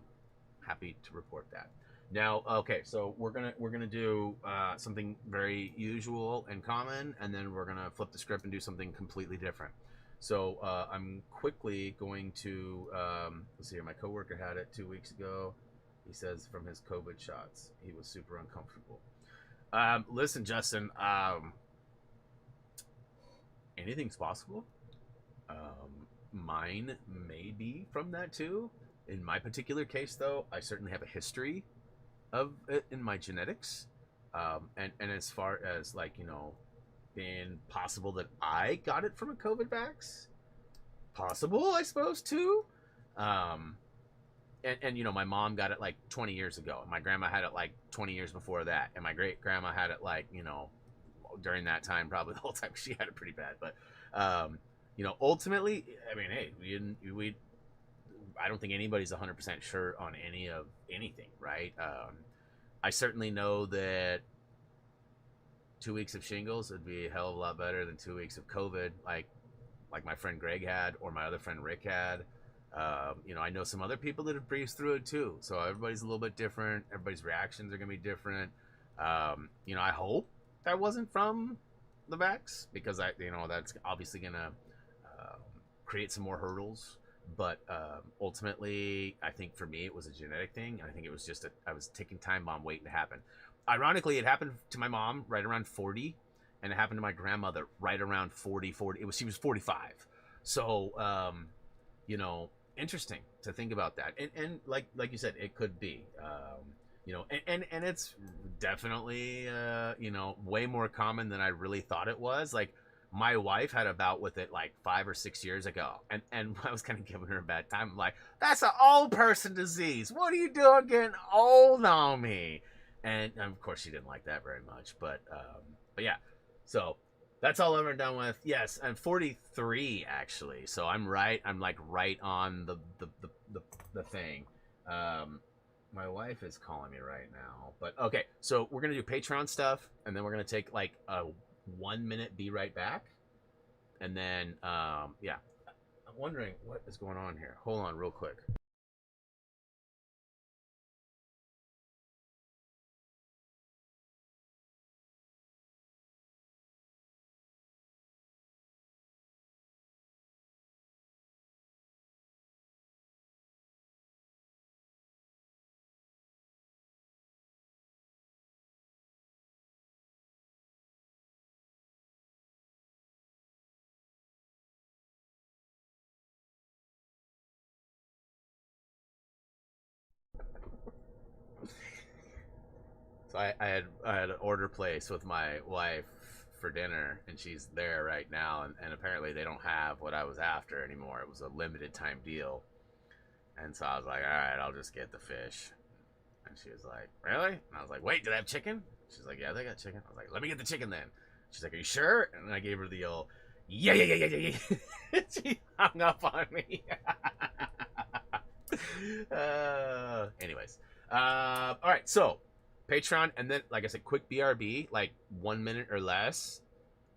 happy to report that. Now, okay, so we're gonna do something very usual and common, and then we're gonna flip the script and do something completely different. So I'm quickly going to let's see here. My coworker had it 2 weeks ago. He says from his COVID shots, he was super uncomfortable. Listen, Justin, anything's possible. Mine may be from that too. In my particular case, though, I certainly have a history of it in my genetics. And as far as like, being possible that I got it from a COVID vax, possible, I suppose, too. And my mom got it like 20 years ago, and my grandma had it like 20 years before that, and my great grandma had it like during that time, probably the whole time. She had it pretty bad, but ultimately, I mean, hey, we I don't think anybody's 100% sure on any of anything, right? I certainly know that 2 weeks of shingles would be a hell of a lot better than 2 weeks of COVID, like my friend Greg had, or my other friend Rick had. I know some other people that have breezed through it too. So everybody's a little bit different. Everybody's reactions are going to be different. I hope that wasn't from the vax, because that's obviously going to create some more hurdles. But ultimately, I think for me, it was a genetic thing. I think it was just I was ticking time bomb waiting to happen. Ironically, it happened to my mom right around 40, and it happened to my grandmother right around 40. She was 45. So, interesting to think about that. And like you said, it could be, and it's definitely, way more common than I really thought it was. Like, my wife had a bout with it like 5 or 6 years ago, and I was kind of giving her a bad time. I'm like, that's an old person disease. What are you doing getting old on me? And of course, she didn't like that very much. But yeah, so that's all over and done with. Yes, I'm 43 actually, so I'm right. I'm like right on the thing. My wife is calling me right now, but okay. So we're gonna do Patreon stuff, and then we're gonna take like a 1 minute, be right back, and then yeah. I'm wondering what is going on here. Hold on, real quick. So I had an order placed with my wife for dinner, and she's there right now, and apparently they don't have what I was after anymore. It was a limited time deal, and so I was like, all right, I'll just get the fish. And she was like, really? And I was like, wait, do they have chicken? She's like, yeah, they got chicken. I was like, let me get the chicken then. She's like, are you sure? And I gave her the old, yeah, yeah, yeah, yeah, yeah, yeah. She hung up on me. Anyways, all right, so Patreon, and then like I said, quick BRB, like 1 minute or less,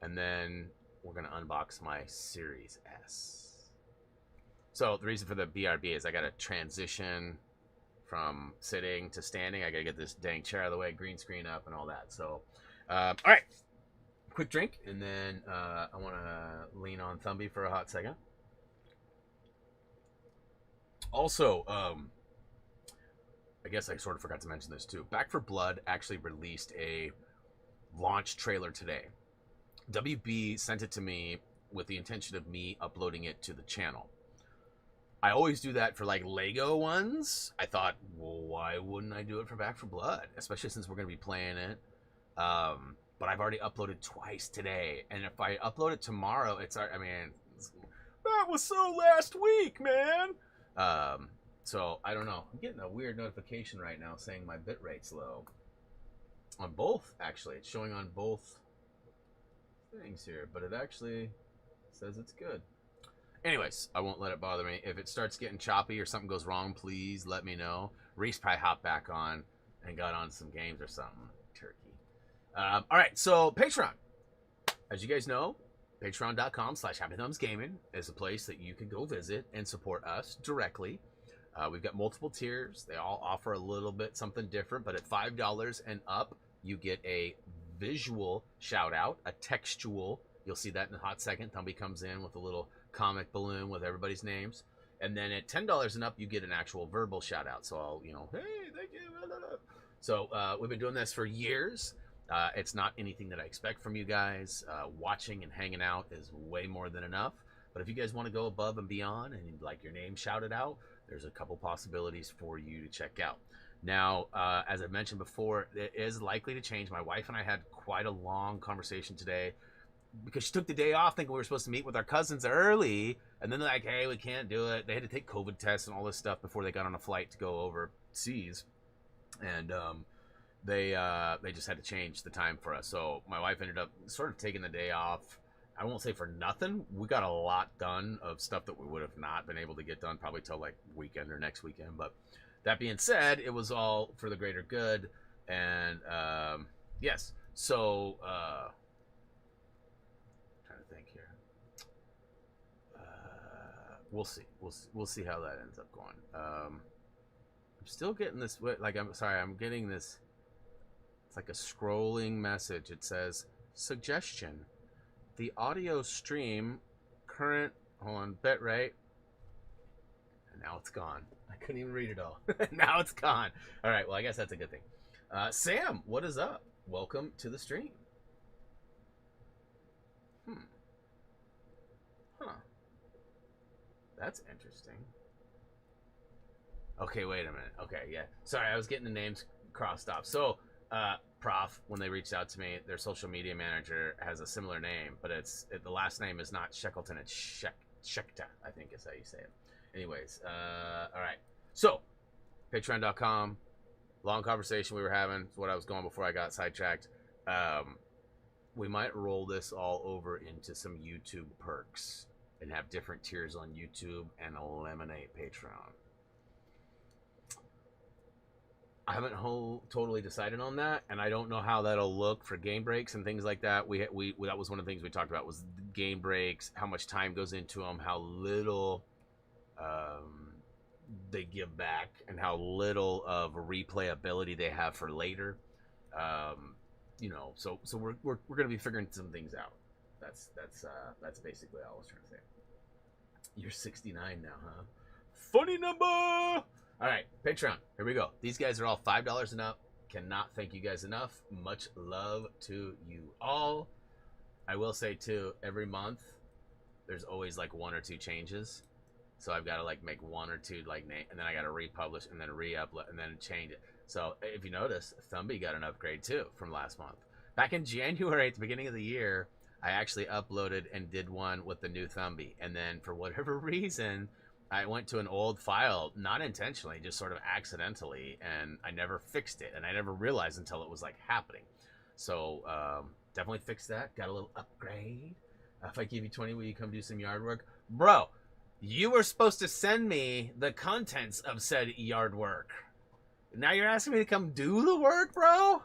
and then we're gonna unbox my Series S. So the reason for the BRB is I gotta transition from sitting to standing. I gotta get this dang chair out of the way, green screen up, and all that. So, all right, quick drink, and then I want to lean on Thumby for a hot second. Also, I guess I sort of forgot to mention this too. Back for Blood actually released a launch trailer today. WB sent it to me with the intention of me uploading it to the channel. I always do that for like Lego ones. I thought, well, why wouldn't I do it for Back for Blood? Especially since we're going to be playing it. But I've already uploaded twice today. And if I upload it tomorrow, that was so last week, man. So I don't know. I'm getting a weird notification right now saying my bitrate's low. On both, actually. It's showing on both things here. But it actually says it's good. Anyways, I won't let it bother me. If it starts getting choppy or something goes wrong, please let me know. Reese probably hopped back on and got on some games or something. Turkey. All right, so Patreon. As you guys know, patreon.com/HappyThumbsGaming is a place that you can go visit and support us directly. We've got multiple tiers. They all offer a little bit something different, but at $5 and up, you get a visual shout out, a textual. You'll see that in a hot second. Thumbie comes in with a little comic balloon with everybody's names. And then at $10 and up, you get an actual verbal shout out. So I'll, hey, thank you. So we've been doing this for years. It's not anything that I expect from you guys. Watching and hanging out is way more than enough. But if you guys want to go above and beyond and you'd like your name shouted out, there's a couple possibilities for you to check out. Now, as I mentioned before, it is likely to change. My wife and I had quite a long conversation today because she took the day off thinking we were supposed to meet with our cousins early. And then they're like, hey, we can't do it. They had to take COVID tests and all this stuff before they got on a flight to go overseas. And they just had to change the time for us. So my wife ended up sort of taking the day off. I won't say for nothing. We got a lot done of stuff that we would have not been able to get done probably till like weekend or next weekend. But that being said, it was all for the greater good. And yes, so trying to think here. We'll see. We'll see how that ends up going. I'm still getting this. Like, I'm sorry. I'm getting this. It's like a scrolling message. It says suggestion. The audio stream current. Hold on. Bitrate. And now it's gone. I couldn't even read it all. Now it's gone. All right. Well, I guess that's a good thing. Sam, what is up? Welcome to the stream. Huh. That's interesting. Okay, wait a minute. Okay, yeah. Sorry, I was getting the names crossed off. So, PROF, when they reached out to me, their social media manager has a similar name, but the last name is not Shackleton, it's Shekta, I think is how you say it. Anyways, all right. So, patreon.com, long conversation we were having. It's what I was going before I got sidetracked. We might roll this all over into some YouTube perks and have different tiers on YouTube and eliminate Patreon. I haven't totally decided on that, and I don't know how that'll look for game breaks and things like that. We that was one of the things we talked about was game breaks, how much time goes into them, how little they give back, and how little of replayability they have for later. So we're gonna be figuring some things out. That's basically all I was trying to say. You're 69 now, huh? Funny number. All right, Patreon. Here we go. These guys are all $5 and up. Cannot thank you guys enough. Much love to you all. I will say too, every month there's always like one or two changes. So I've got to like make one or two like name, and then I got to republish and then re-upload and then change it. So if you notice, Thumbie got an upgrade too from last month. Back in January at the beginning of the year, I actually uploaded and did one with the new Thumbie, and then for whatever reason, I went to an old file, not intentionally, just sort of accidentally, and I never fixed it, and I never realized until it was like happening. So definitely fixed that. Got a little upgrade. If I give you 20, will you come do some yard work? Bro, you were supposed to send me the contents of said yard work. Now you're asking me to come do the work, bro?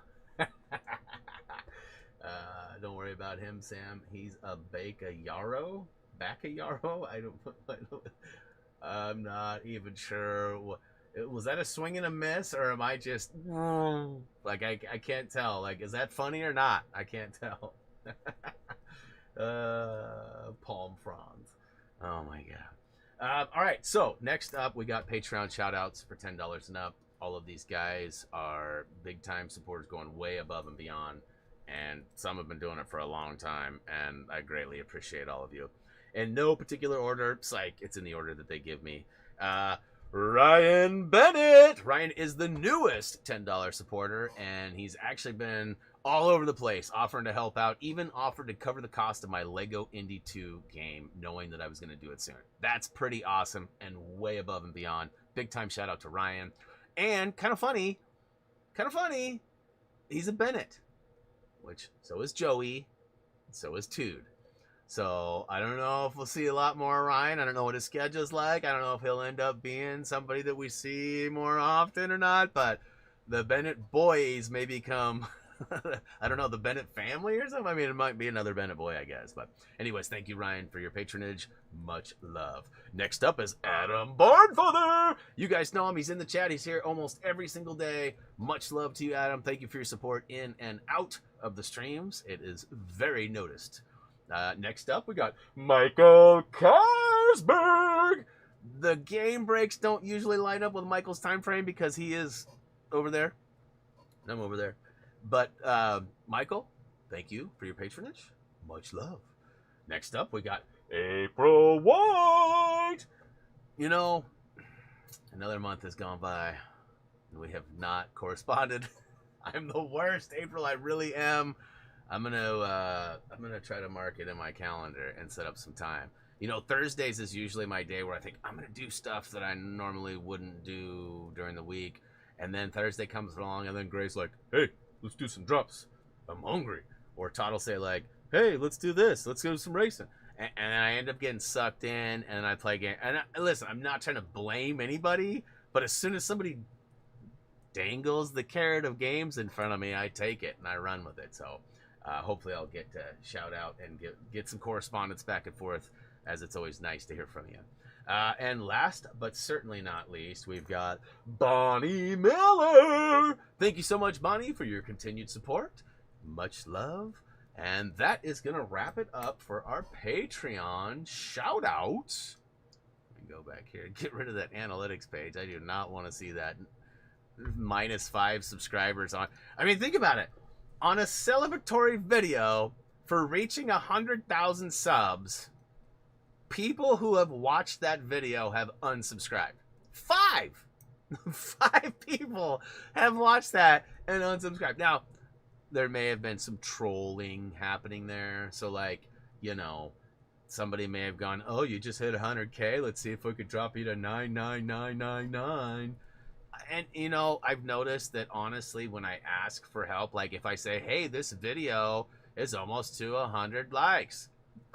Don't worry about him, Sam. He's a Bakayaro? Bakayaro? I'm not even sure. Was that a swing and a miss, or am I just like I can't tell? Like, is that funny or not? I can't tell. Palm fronds. Oh my god. All right. So next up, we got Patreon shout outs for $10 and up. All of these guys are big time supporters going way above and beyond. And some have been doing it for a long time. And I greatly appreciate all of you. In no particular order, psych, it's in the order that they give me. Uh, Ryan Bennett. Ryan is the newest $10 supporter, and he's actually been all over the place offering to help out, even offered to cover the cost of my Lego Indy 2 game, knowing that I was going to do it soon. That's pretty awesome and way above and beyond. Big time shout out to Ryan. And kind of funny, he's a Bennett, which so is Joey, so is Tude. So I don't know if we'll see a lot more of Ryan. I don't know what his schedule's like. I don't know if he'll end up being somebody that we see more often or not. But the Bennett boys may become, I don't know, the Bennett family or something. I mean, it might be another Bennett boy, I guess. But anyways, thank you, Ryan, for your patronage. Much love. Next up is Adam Barnfather. You guys know him. He's in the chat. He's here almost every single day. Much love to you, Adam. Thank you for your support in and out of the streams. It is very noticed. Next up, we got Michael Karsberg. The game breaks don't usually line up with Michael's time frame because he is over there. I'm over there. But Michael, thank you for your patronage. Much love. Next up, we got April White. You know, another month has gone by, and we have not corresponded. I'm the worst, April. I really am. I'm gonna try to mark it in my calendar and set up some time. You know, Thursdays is usually my day where I think I'm gonna do stuff that I normally wouldn't do during the week, and then Thursday comes along, and then Gray's like, "Hey, let's do some drops. I'm hungry." Or Todd will say like, "Hey, let's do this. Let's go some racing." And I end up getting sucked in, and I play game. And listen, I'm not trying to blame anybody, but as soon as somebody dangles the carrot of games in front of me, I take it and I run with it. So hopefully I'll get to shout out and get some correspondence back and forth, as it's always nice to hear from you. And last but certainly not least, we've got Bonnie Miller. Thank you so much, Bonnie, for your continued support. Much love. And that is going to wrap it up for our Patreon shout outs. Let me go back here and get rid of that analytics page. I do not want to see that -5 subscribers on. I mean, think about it. On a celebratory video for reaching 100,000 subs, people who have watched that video have unsubscribed. 5! 5 people have watched that and unsubscribed. Now, there may have been some trolling happening there. So, like, you know, somebody may have gone, "Oh, you just hit 100K. Let's see if we could drop you to 99999." And you know, I've noticed that honestly, when I ask for help, like if I say, "Hey, this video is almost to 100 likes,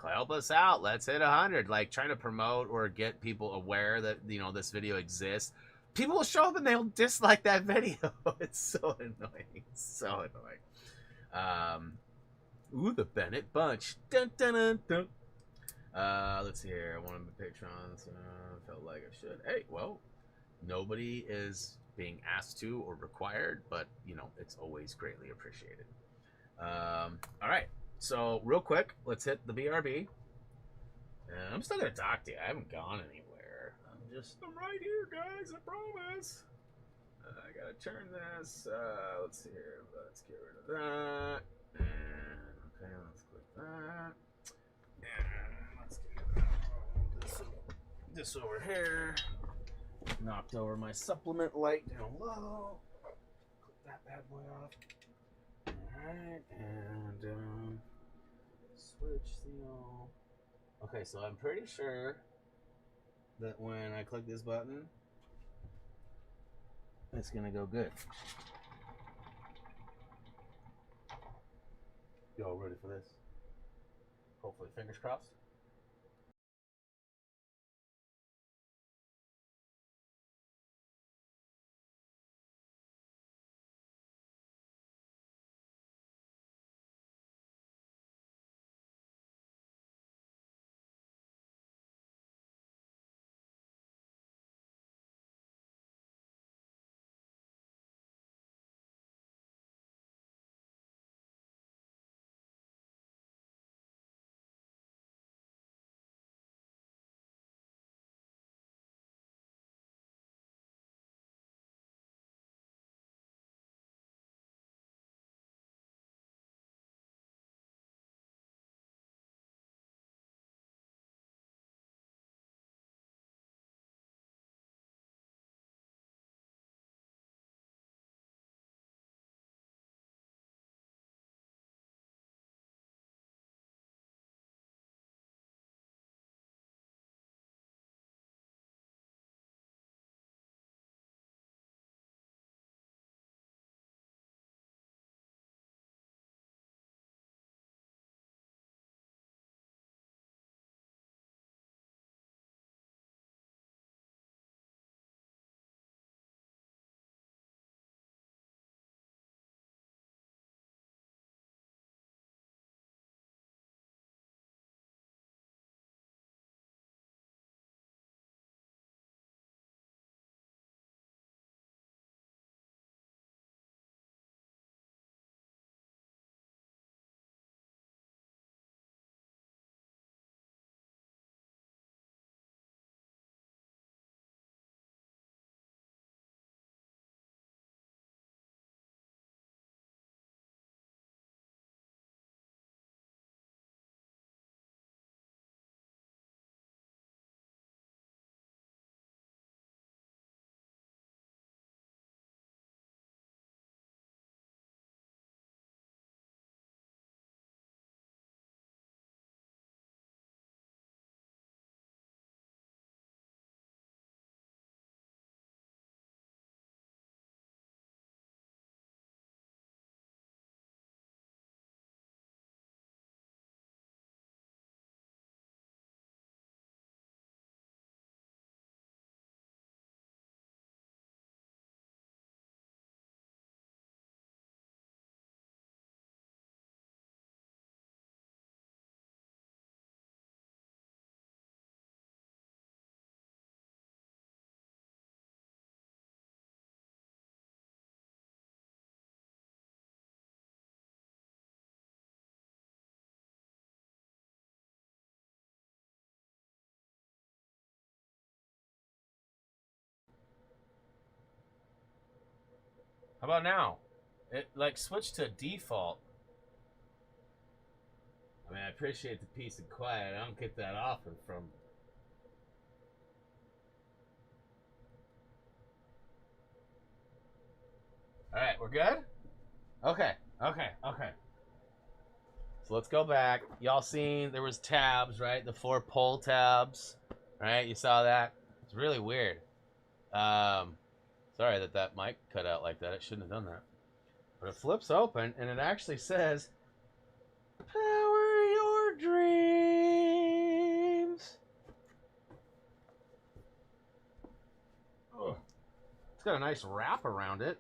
help us out, let's hit 100," like trying to promote or get people aware that, you know, this video exists, people will show up and they'll dislike that video. It's so annoying. It's so annoying. Ooh, the Bennett bunch. Dun, dun, dun, dun. Let's see here. One of the patrons felt like I should. Hey, well, nobody is being asked to or required, but you know, it's always greatly appreciated. All right, so real quick, let's hit the BRB. And I'm still gonna talk to you. I haven't gone anywhere. I'm right here, guys. I promise. I gotta turn this. Let's see here. Let's get rid of that. And okay, let's click that. And let's get this over here. Knocked over my supplement light down low. Click that bad boy off. Alright, and switch the all. Okay, so I'm pretty sure that when I click this button, it's gonna go good. Y'all ready for this? Hopefully, fingers crossed. How about now? It like switched to default. I mean, I appreciate the peace and quiet. I don't get that often from. All right, we're good. Okay, okay. So let's go back. Y'all seen there was tabs, right? The 4 pull tabs, right? You saw that. It's really weird. Sorry that mic cut out like that. It shouldn't have done that. But it flips open and it actually says, "Power your dreams." Oh, it's got a nice wrap around it.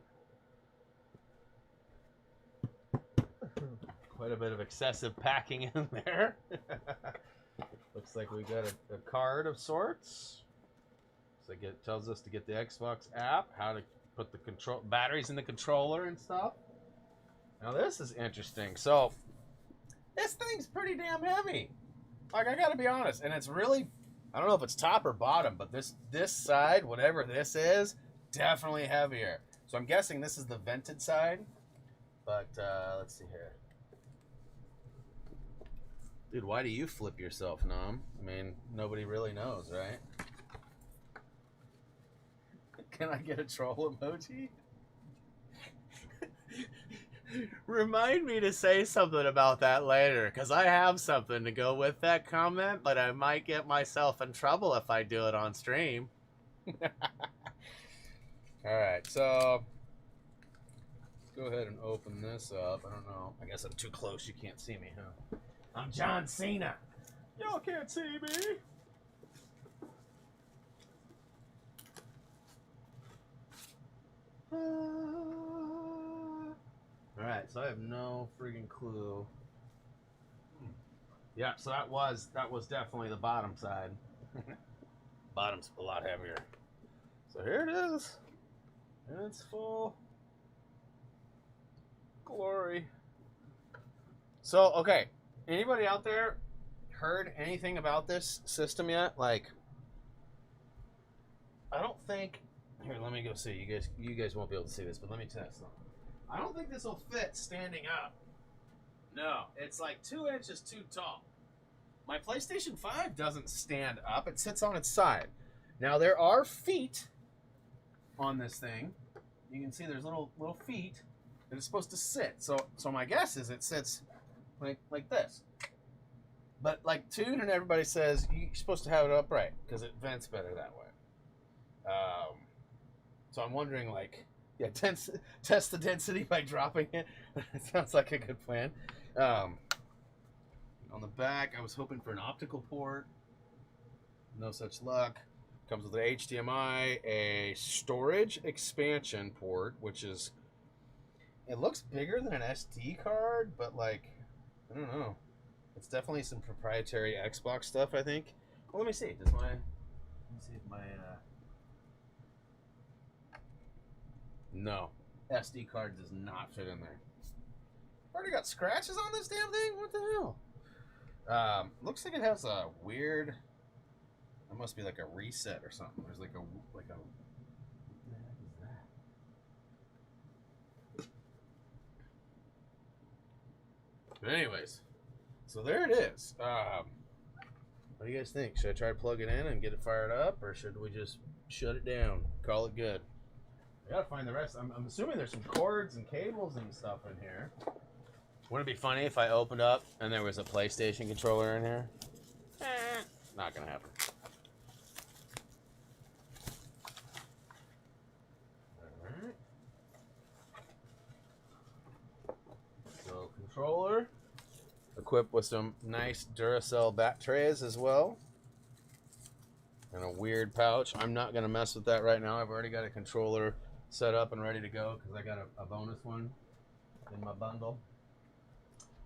Quite a bit of excessive packing in there. Looks like we got a card of sorts. So it tells us to get the Xbox app, how to put the control batteries in the controller and stuff. Now this is interesting. So this thing's pretty damn heavy. Like, I gotta be honest, and it's really, I don't know if it's top or bottom, but this side, whatever this is, definitely heavier. So I'm guessing this is the vented side. But let's see here. Dude, why do you flip yourself, Nom? I mean, nobody really knows, right? Can I get a troll emoji? Remind me to say something about that later, because I have something to go with that comment, but I might get myself in trouble if I do it on stream. Alright, so let's go ahead and open this up. I don't know. I guess I'm too close. You can't see me, huh? I'm John Cena. Y'all can't see me. Alright, so I have no freaking clue. Yeah, so that was definitely the bottom side. Bottom's a lot heavier. So here it is. And it's full glory. So, okay. Anybody out there heard anything about this system yet? Like, I don't think. Here, let me go see. You guys won't be able to see this, but let me test them. I don't think this will fit standing up. No, it's like 2 inches too tall. My PlayStation 5 doesn't stand up. It sits on its side. Now, there are feet on this thing. You can see there's little feet that it's supposed to sit. So my guess is it sits like this. But like Toon and everybody says, you're supposed to have it upright because it vents better that way. So I'm wondering, like, yeah, test the density by dropping it. It sounds like a good plan. On the back, I was hoping for an optical port. No such luck. Comes with an HDMI, a storage expansion port, which is, it looks bigger than an SD card, but like, I don't know. It's definitely some proprietary Xbox stuff, I think. Well, let me see. Let me see if my no, SD card does not fit in there. Already got scratches on this damn thing? What the hell? Looks like it has a weird. It must be like a reset or something. There's like a. What the heck is that? But anyways, so there it is. What do you guys think? Should I try to plug it in and get it fired up, or should we just shut it down, call it good? I gotta find the rest. I'm assuming there's some cords and cables and stuff in here. Wouldn't it be funny if I opened up and there was a PlayStation controller in here? Not gonna happen. Alright. So, controller. Equipped with some nice Duracell bat trays as well. And a weird pouch. I'm not gonna mess with that right now. I've already got a controller set up and ready to go because I got a bonus one in my bundle.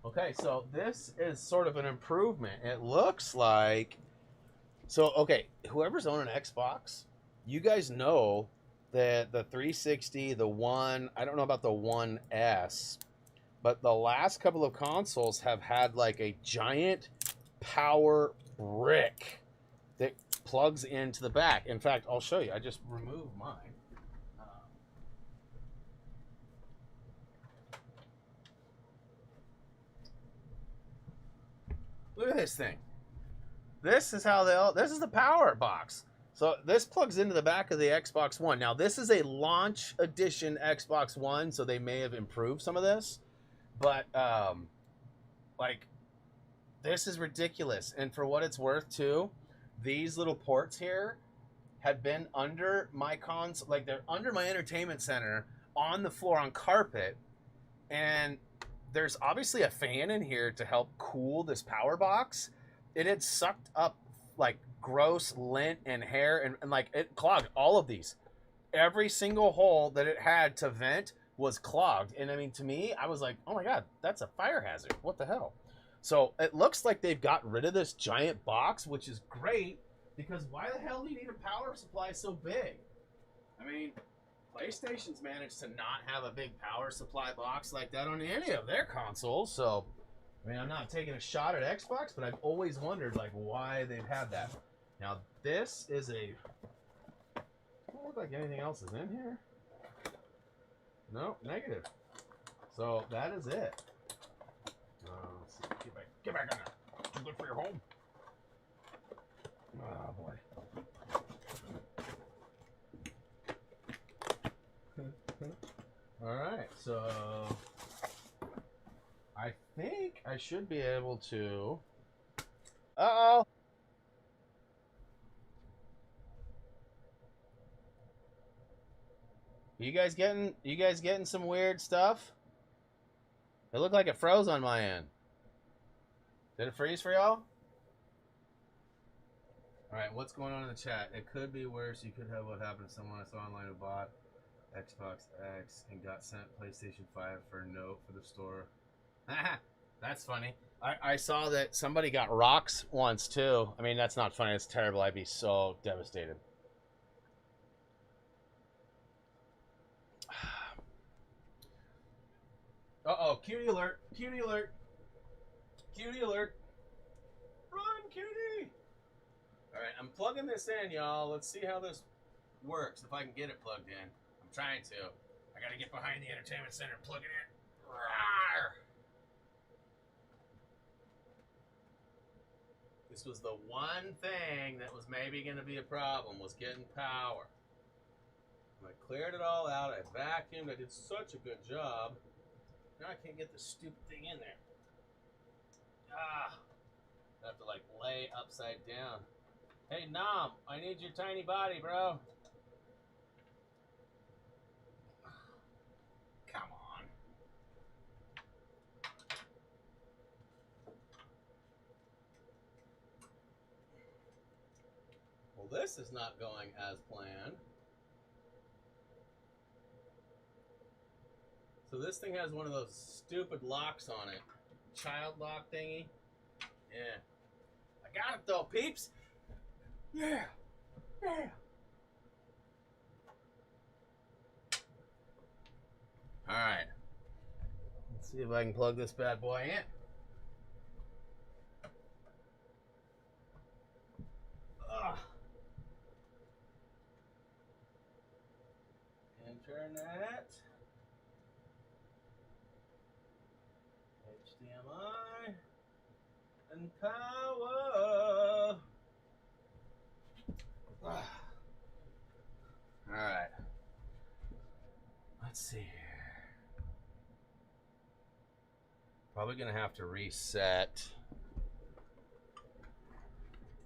Okay, so this is sort of an improvement. It looks like, so okay, whoever's owning an Xbox, you guys know that the 360, the One, I don't know about the One S, but the last couple of consoles have had like a giant power brick that plugs into the back. In fact, I'll show you. I just removed mine. Look at this thing. This is how this is the power box. So this plugs into the back of the Xbox One. Now this is a launch edition Xbox One, so they may have improved some of this, but like this is ridiculous. And for what it's worth, too, these little ports here have been under my like they're under my entertainment center on the floor on carpet, and there's obviously a fan in here to help cool this power box, and it sucked up like gross lint and hair, and like it clogged all of these. Every single hole that it had to vent was clogged, and I mean, to me, I was like, oh my god, that's a fire hazard. What the hell? So it looks like they've got rid of this giant box, which is great, because why the hell do you need a power supply so big? I mean, PlayStation's managed to not have a big power supply box like that on any of their consoles, so I mean, I'm not taking a shot at Xbox, but I've always wondered like why they've had that. Now this is a, doesn't look like anything else is in here. No, negative. So that is it. Let's see. Get back on there. Too good for your home. Oh boy. All right, so I think I should be able to. Uh-oh. You guys getting some weird stuff? It looked like it froze on my end. Did it freeze for y'all? Alright, what's going on in the chat? It could be worse. You could have what happened to someone I saw online who bought Xbox X and got sent PlayStation 5 for a note for the store. That's funny. I saw that somebody got rocks once too. I mean, that's not funny. It's terrible. I'd be so devastated. Uh-oh, cutie alert. Cutie alert. Cutie alert. Run, cutie. All right, I'm plugging this in, y'all. Let's see how this works, if I can get it plugged in. I'm trying to. I got to get behind the entertainment center and plug it in. Rawr. This was the one thing that was maybe going to be a problem, was getting power. I cleared it all out. I vacuumed. I did such a good job. Now I can't get this stupid thing in there. Ah. I have to, like, lay upside down. Hey, Nom, I need your tiny body, bro. Come on. Well, this is not going as planned. So this thing has one of those stupid locks on it. Child lock thingy. Yeah. I got it though, peeps. Yeah. Yeah. Alright. Let's see if I can plug this bad boy in. Ugh. Internet. HDMI. And power. Alright. Let's see here. Probably gonna have to reset.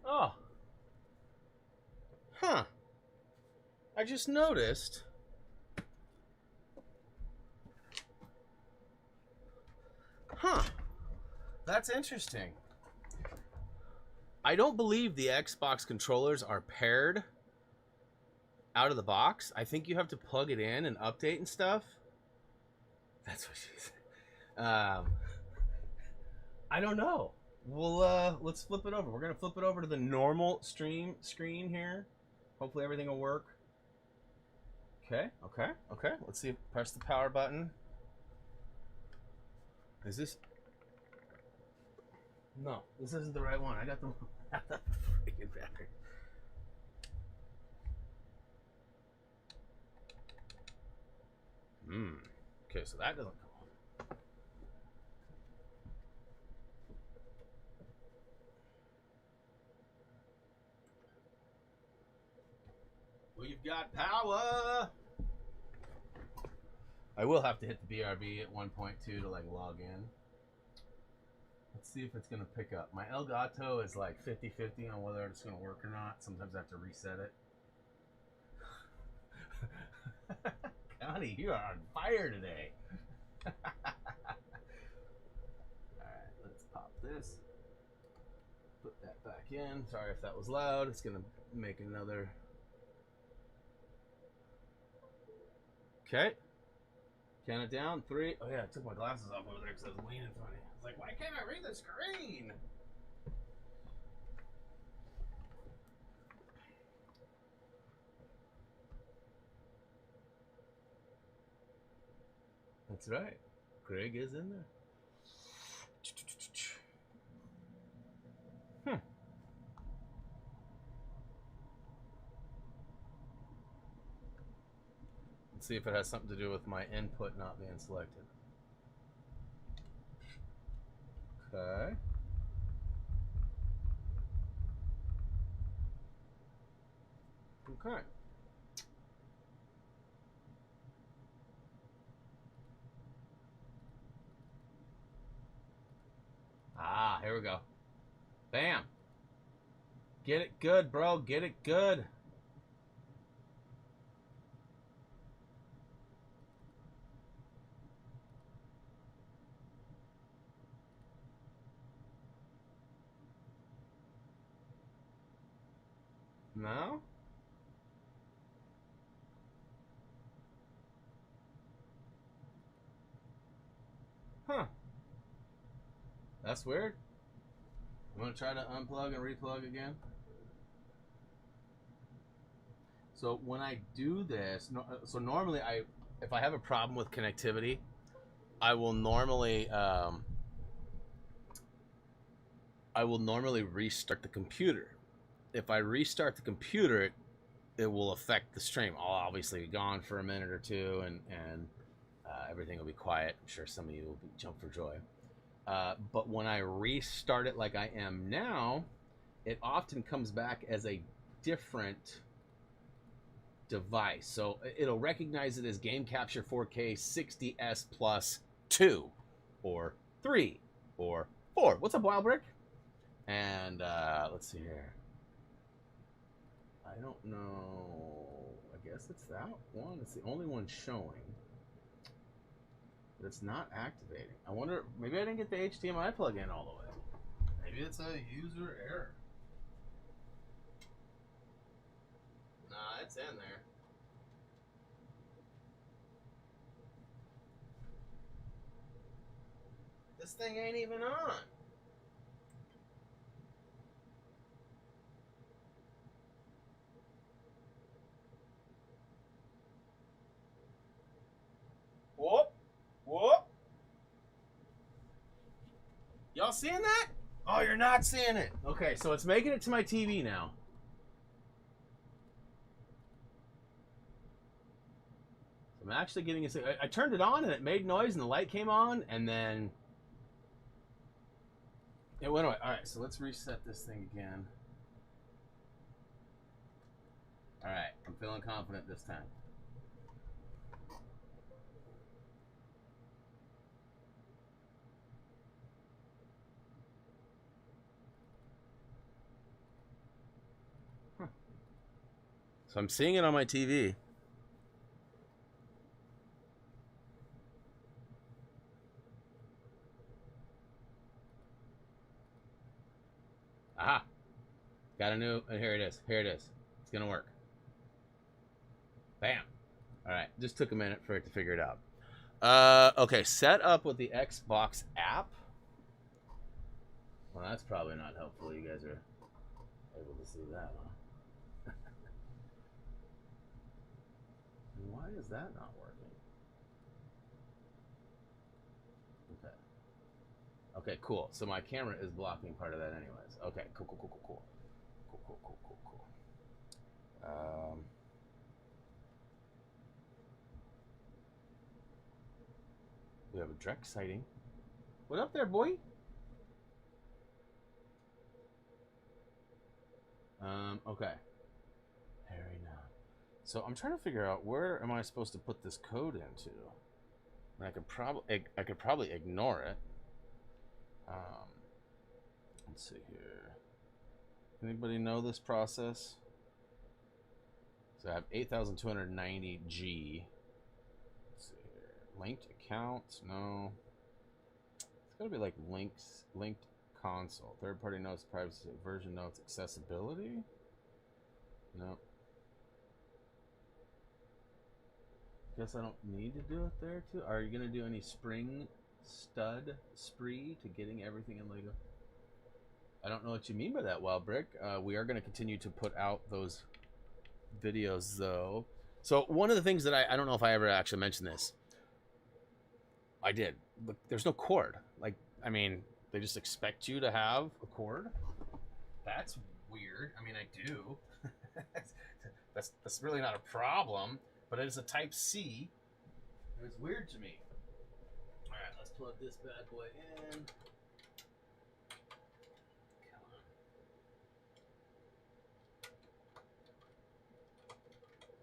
Oh. Huh. I just noticed. Huh. That's interesting. I don't believe the Xbox controllers are paired out of the box. I think you have to plug it in and update and stuff. That's what she said. I don't know. We'll let's flip it over. We're gonna flip it over to the normal stream screen here. Hopefully everything will work. Okay. Let's see. Press the power button. Is this? No, this isn't the right one. I got the freaking battery. Okay, so that doesn't come got power. I will have to hit the BRB at 1.2 to like log in. Let's see if it's gonna pick up. My Elgato is like 50-50 on whether it's gonna work or not. Sometimes I have to reset it. Connie, you are on fire today. Alright, let's pop this. Put that back in. Sorry if that was loud. It's gonna make another. Okay. Count it down. 3. Oh yeah, I took my glasses off over there because I was leaning funny. I was like, why can't I read the screen? That's right. Greg is in there. Let's see if it has something to do with my input not being selected. Okay. Okay. Ah, here we go. Bam. Get it good, bro. Get it good. No? Huh. That's weird. I'm going to try to unplug and replug again. So when I do this, so normally if I have a problem with connectivity, I will normally restart the computer. If I restart the computer, it will affect the stream. I'll obviously be gone for a minute or two, and everything will be quiet. I'm sure some of you will jump for joy. But when I restart it like I am now, it often comes back as a different device. So it'll recognize it as Game Capture 4K 60S Plus 2 or 3 or 4. What's up, Wild Brick? And let's see here. I don't know. I guess it's that one. It's the only one showing. But it's not activating. I wonder, maybe I didn't get the HDMI plug in all the way. Maybe it's a user error. Nah, it's in there. This thing ain't even on. Whoop. Whoop. Y'all seeing that? Oh, you're not seeing it. Okay, so it's making it to my TV now. I'm actually getting a. I turned it on and it made noise and the light came on and then it went away. All right, so let's reset this thing again. All right, I'm feeling confident this time. Huh. So I'm seeing it on my TV. Aha. Got a new, here it is. Here it is. It's gonna work. Bam. All right, just took a minute for it to figure it out. Okay, set up with the Xbox app. Well, that's probably not helpful. You guys are able to see that, huh? Why is that not working? Okay. Okay, cool. So my camera is blocking part of that anyways. Okay, cool. We have a direct sighting. What up there, boy? Okay. Very now. So I'm trying to figure out where am I supposed to put this code into. And I could probably ignore it. Let's see here. Anybody know this process? So I have 8,290G. Let's see here. Linked account? No. It's gotta be like linked console. Third party notes, privacy, version notes, accessibility? No. Guess I don't need to do it there too. Are you gonna do any spring stud spree to getting everything in Lego? I don't know what you mean by that, Wild Brick. We are gonna continue to put out those videos though. So one of the things that I don't know if I ever actually mentioned this. I did. Look, there's no cord. Like, I mean, they just expect you to have a cord. That's weird. I mean, I do. that's really not a problem, but it is a Type C. And it's weird to me. All right, let's plug this bad boy in.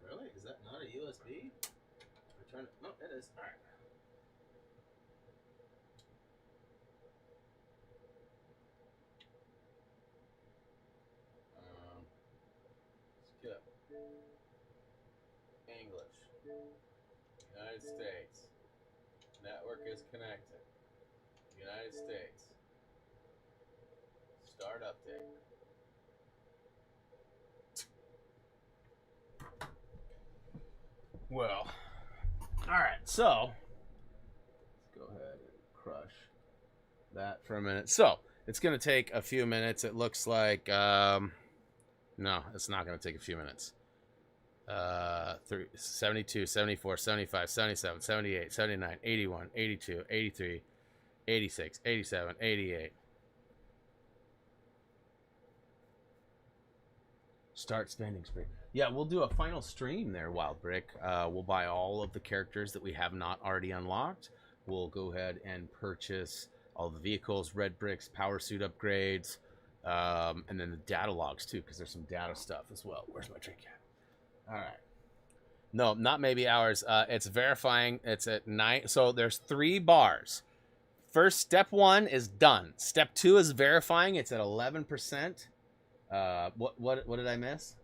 Really? Is that not a USB? I'm trying to. No, it is. All right. Skip. English. United States. Network is connected. United States. Start update. Well, all right. So let's go ahead and crush that for a minute. So it's going to take a few minutes. It looks like no, it's not going to take a few minutes. 72, 74, 75, 77, 78, 79, 81, 82, 83, 86, 87, 88. Start spending spree. Yeah, we'll do a final stream there, Wild Brick. We'll buy all of the characters that we have not already unlocked. We'll go ahead and purchase all the vehicles, red bricks, power suit upgrades, and then the data logs too, because there's some data stuff as well. Where's my drink at? All right. No, not maybe hours. It's verifying. It's at 9. So there's 3 bars. First, step 1 is done. Step 2 is verifying. It's at 11%. What did I miss?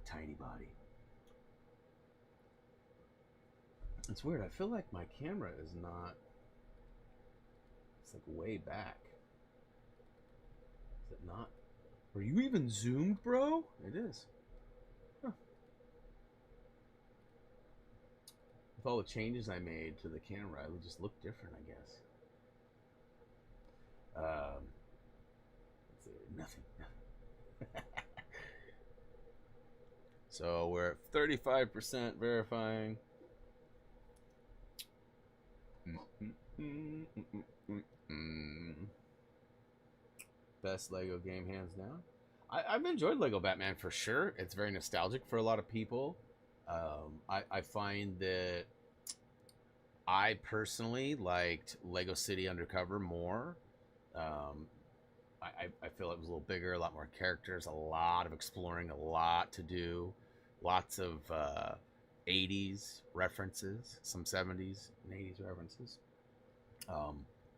Tiny body. It's weird. I feel like my camera is not. It's like way back. Is it not? Are you even zoomed, bro? It is. Huh. With all the changes I made to the camera, it would just look different, I guess. Let's see. Nothing. So we're at 35% verifying. Best Lego game hands down. I've enjoyed Lego Batman for sure. It's very nostalgic for a lot of people. I find that I personally liked Lego City Undercover more. I feel it was a little bigger, a lot more characters, a lot of exploring, a lot to do, lots of 80s references, some 70s and 80s references.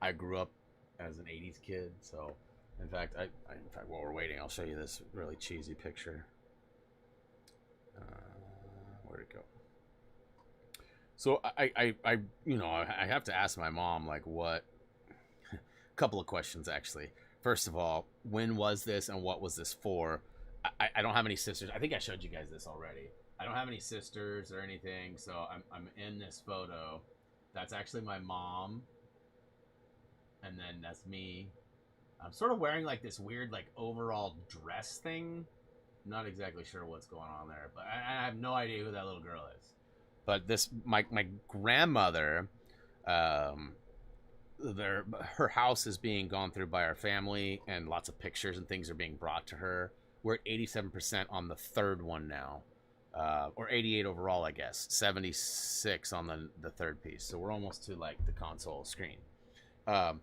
I grew up as an 80s kid, so in fact, while we're waiting, I'll show you this really cheesy picture. Where'd it go? So I have to ask my mom, like, what. A couple of questions actually. First of all, when was this and what was this for? I don't have any sisters. I think I showed you guys this already. I don't have any sisters or anything, so I'm in this photo. That's actually my mom, and then that's me. I'm sort of wearing like this weird like overall dress thing. Not exactly sure what's going on there, but I have no idea who that little girl is. But this my grandmother, her house is being gone through by our family, and lots of pictures and things are being brought to her. We're at 87% on the third one now, or 88 overall, I guess. 76 on the third piece. So we're almost to like the console screen. But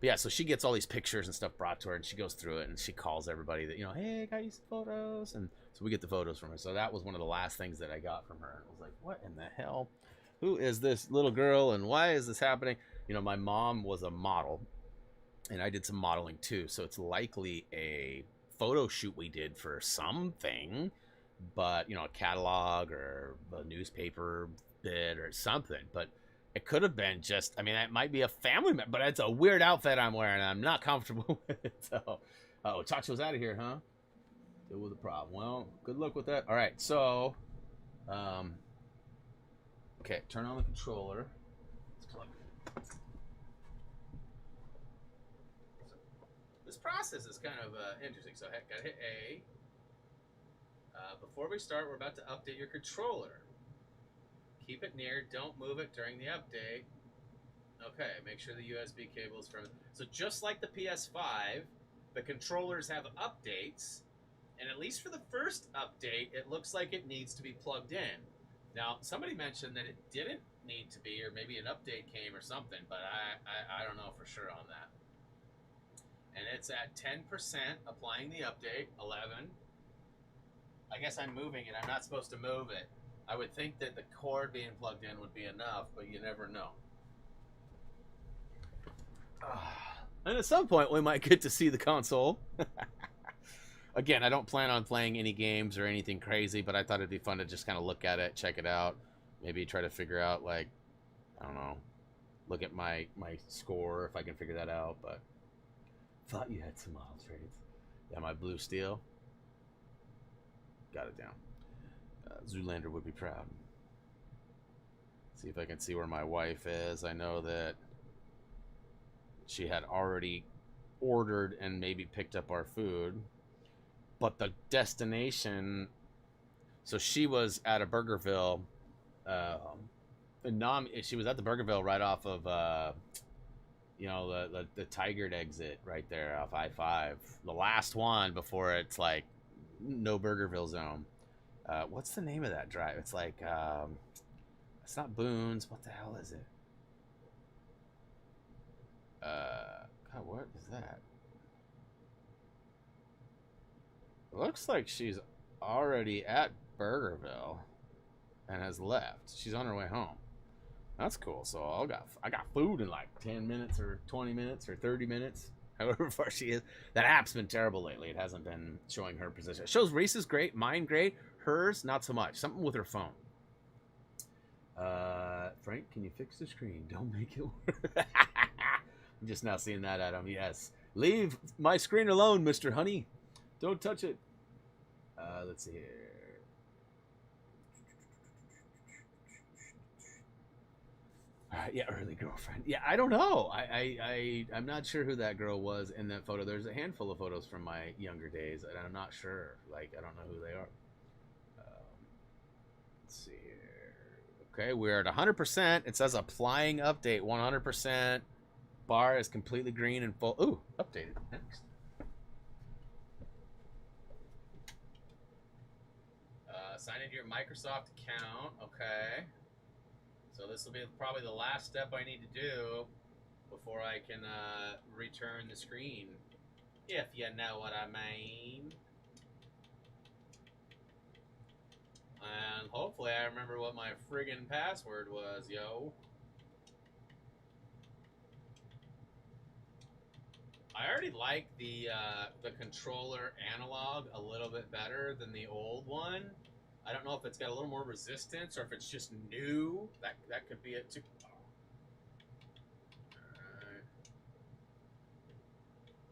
But yeah, so she gets all these pictures and stuff brought to her, and she goes through it, and she calls everybody that, hey, I got you some photos, and so we get the photos from her. So that was one of the last things that I got from her. I was like, what in the hell? Who is this little girl, and why is this happening? My mom was a model, and I did some modeling too, so it's likely a photo shoot we did for something, but a catalog or a newspaper bid or something. But it could have been just, it might be a family member, but it's a weird outfit I'm wearing. I'm not comfortable with it. So, Chacho's out of here, huh? Deal with the problem. Well, good luck with that. All right, so, okay, turn on the controller. Let's plug it in. This process is kind of interesting. So, gotta hit A. Before we start, we're about to update your controller. Keep it near. Don't move it during the update. Okay, make sure the USB cable is from... So just like the PS5, the controllers have updates, and at least for the first update, it looks like it needs to be plugged in. Now, somebody mentioned that it didn't need to be, or maybe an update came or something, but I don't know for sure on that. And it's at 10%, applying the update, 11. I guess I'm moving it. I'm not supposed to move it. I would think that the cord being plugged in would be enough, but you never know. And at some point, we might get to see the console. Again, I don't plan on playing any games or anything crazy, but I thought it'd be fun to just kind of look at it, check it out, maybe try to figure out, like, I don't know, look at my score if I can figure that out. But thought you had some model trades. Yeah, my blue steel. Got it down. Zoolander would be proud. See if I can see where my wife is. I know that she had already ordered and maybe picked up our food, but the destination... So she was at a Burgerville. She was at the Burgerville right off of, the Tigard exit right there off I-5. The last one before it's like no Burgerville zone. What's the name of that drive? It's like, it's not Boone's. What the hell is it? God, what is that? It looks like she's already at Burgerville and has left. She's on her way home. That's cool. So I got food in like 10 minutes or 20 minutes or 30 minutes. However far she is. That app's been terrible lately. It hasn't been showing her position. It shows Reese's great, mine great, hers not so much. Something with her phone. Frank, can you fix the screen? Don't make it work. I'm just now seeing that, Adam. Yes. Leave my screen alone, Mr. Honey. Don't touch it. Let's see here. Yeah, early girlfriend. Yeah, I don't know. I'm not sure who that girl was in that photo. There's a handful of photos from my younger days, and I'm not sure. Like, I don't know who they are. Let's see here. Okay, we're at 100%. It says applying update 100%. Bar is completely green and full. Ooh, updated. Next. Sign into your Microsoft account. Okay. So this will be probably the last step I need to do before I can return the screen, if you know what I mean. And hopefully I remember what my friggin' password was, yo. I already like the controller analog a little bit better than the old one. I don't know if it's got a little more resistance or if it's just new. That could be it too. Alright.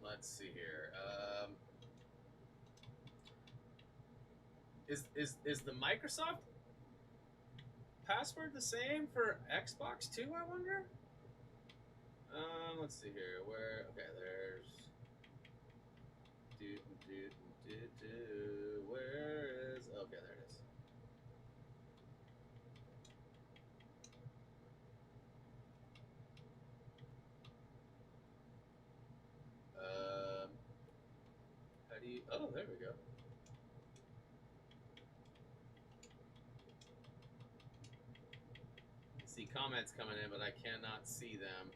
Let's see here. Is the Microsoft password the same for Xbox too, I wonder? Let's see here. Where? Okay, there's. Where is? Okay, there it is. How do you? Oh, there we go. I see comments coming in, but I cannot see them.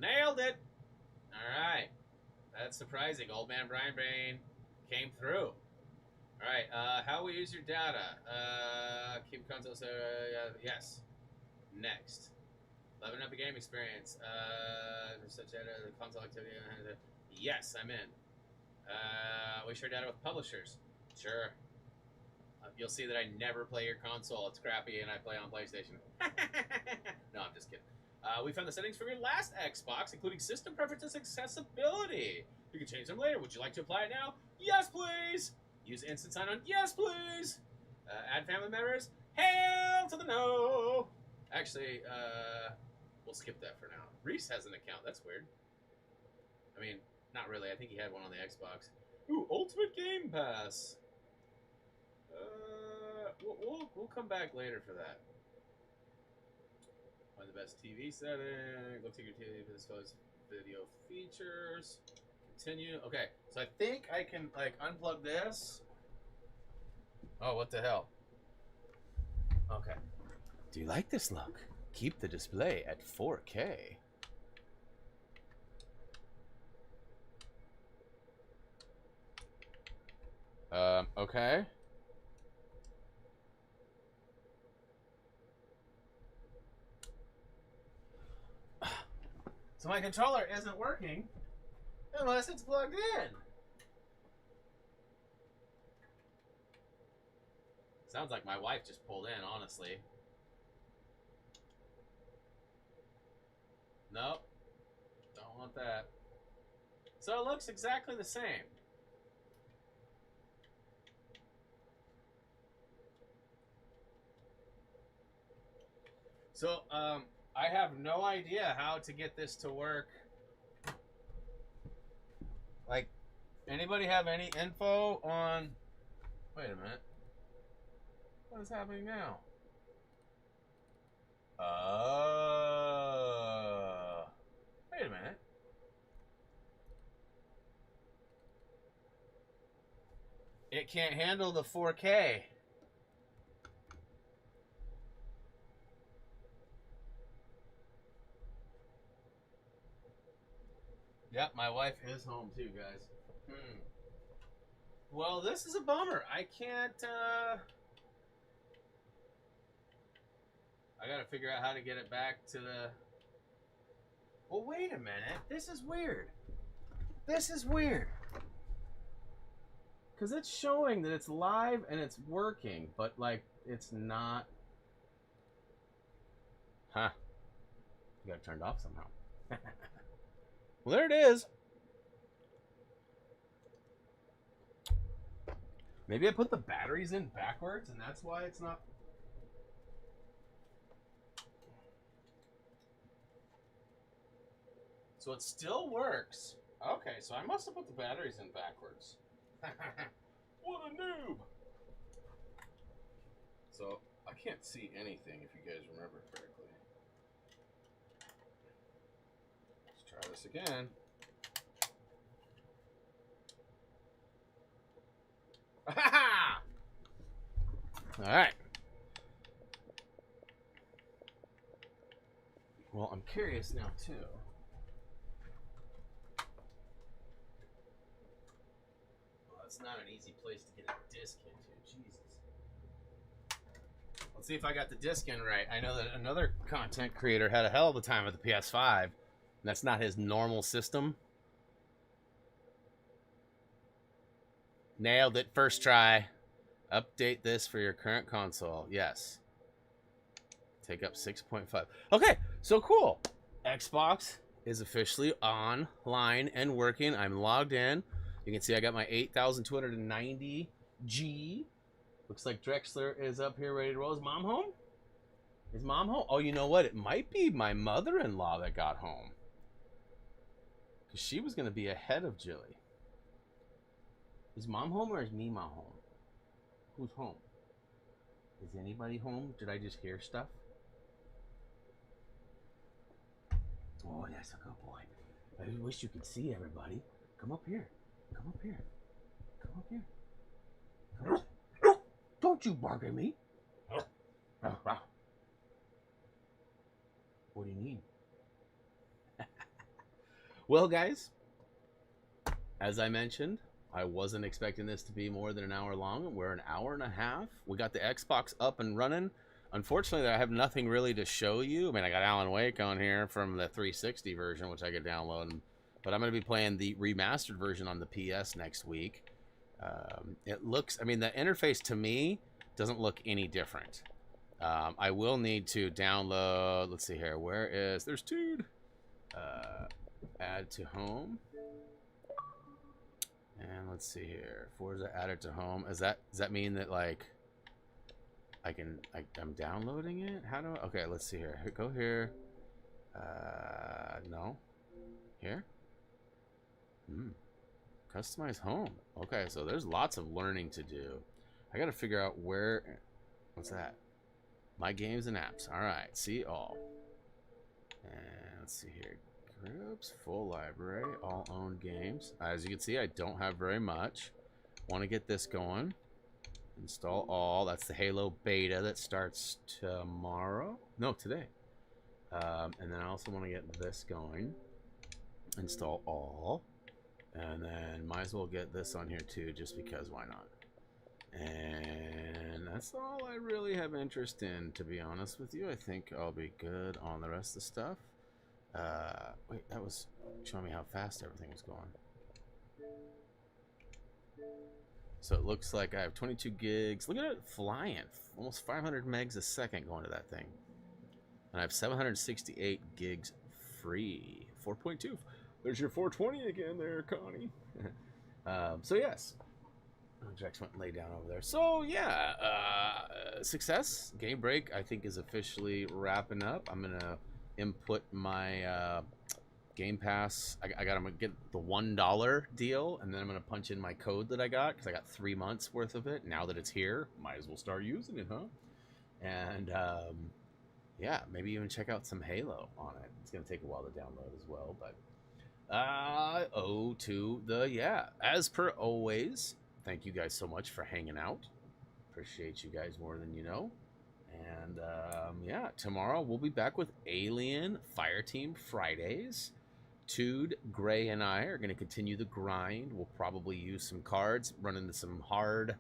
Nailed it. All right. That's surprising. Old man Brian Brain came through. All right. How we use your data? Keep consoles. Yes. Next. Leveling up a game experience. Such data, the console activity. Yes, I'm in. We share data with publishers. Sure. You'll see that I never play your console. It's crappy, and I play on PlayStation. No, I'm just kidding. We found the settings for your last Xbox, including system preferences, accessibility. You can change them later. Would you like to apply it now? Yes, please. Use instant sign-on. Yes, please. Add family members. Hell to the no. Actually, we'll skip that for now. Reese has an account. That's weird. I mean, not really. I think he had one on the Xbox. Ooh, Ultimate Game Pass. We'll come back later for that. Find the best TV setting. Go take your TV for this video features. Continue. Okay, so I think I can like unplug this. Oh, what the hell? Okay. Do you like this look? Keep the display at 4K. Okay. So my controller isn't working unless it's plugged in. Sounds like my wife just pulled in, honestly. Nope. Don't want that. So it looks exactly the same. So, I have no idea how to get this to work. Like, anybody have any info on... Wait a minute. What is happening now? Wait a minute. It can't handle the 4K. Yep, my wife is home too, guys. Well, this is a bummer. I can't, I gotta figure out how to get it back to the... Well, wait a minute. This is weird. This is weird. Because it's showing that it's live and it's working, but, like, it's not... Huh. You got it turned off somehow. Well, there it is. Maybe I put the batteries in backwards, and that's why it's not... So it still works. Okay, so I must have put the batteries in backwards. What a noob! So, I can't see anything if you guys remember correctly. Let's try this again. Alright. Well, I'm curious now, too. Well, that's not an easy place to get a disc into. Jesus. Let's see if I got the disc in right. I know that another content creator had a hell of a time with the PS5. And that's not his normal system. Nailed it first try. Update this for your current console. Yes. Take up 6.5. Okay, so cool. Xbox is officially online and working. I'm logged in. You can see I got my 8,290G. Looks like Drexler is up here ready to roll. Is Mom home? Is Mom home? Oh, you know what? It might be my mother-in-law that got home. Because she was going to be ahead of Jilly. Is Mom home or is Mima home? Who's home? Is anybody home? Did I just hear stuff? Oh, that's a good boy. I wish you could see everybody. Come up here. Come up here. Come up here. Come up. Don't you bark at me. What do you need? Well, guys, as I mentioned, I wasn't expecting this to be more than an hour long. We're an hour and a half. We got the Xbox up and running. Unfortunately, I have nothing really to show you. I mean, I got Alan Wake on here from the 360 version, which I could download. But I'm going to be playing the remastered version on the PS next week. It looks, I mean, the interface to me doesn't look any different. I will need to download, let's see here, there's Tude. Add to home. And let's see here. Forza added to home. Does that mean that like I'm downloading it? How do I, okay, let's see here. Go here. No. Here? Customize home. Okay, so there's lots of learning to do. I gotta figure out what's that? My games and apps. Alright, see all. And let's see here. Groups, full library, all owned games. As you can see, I don't have very much. Want to get this going. Install all. That's the Halo beta that starts tomorrow. No, today. And then I also want to get this going. Install all. And then might as well get this on here too, just because why not? And that's all I really have interest in, to be honest with you. I think I'll be good on the rest of the stuff. Wait, that was showing me how fast everything was going. So it looks like I have 22 gigs. Look at it flying. Almost 500 megs a second going to that thing. And I have 768 gigs free. 4.2. There's your 420 again there, Connie. So yes. Jax went and lay down over there. So yeah, success. Gamebreak, I think, is officially wrapping up. I'm going to input my Game Pass. I got to get the $1 deal, and then I'm going to punch in my code that I got, because I got 3 months worth of it. Now that it's here, might as well start using it, huh? And yeah, maybe even check out some Halo on it. It's going to take a while to download as well, but as per always, thank you guys so much for hanging out. Appreciate you guys more than you know. And yeah, tomorrow we'll be back with Alien Fireteam Fridays. Tude, Gray, and I are going to continue the grind. We'll probably use some cards, run into some hard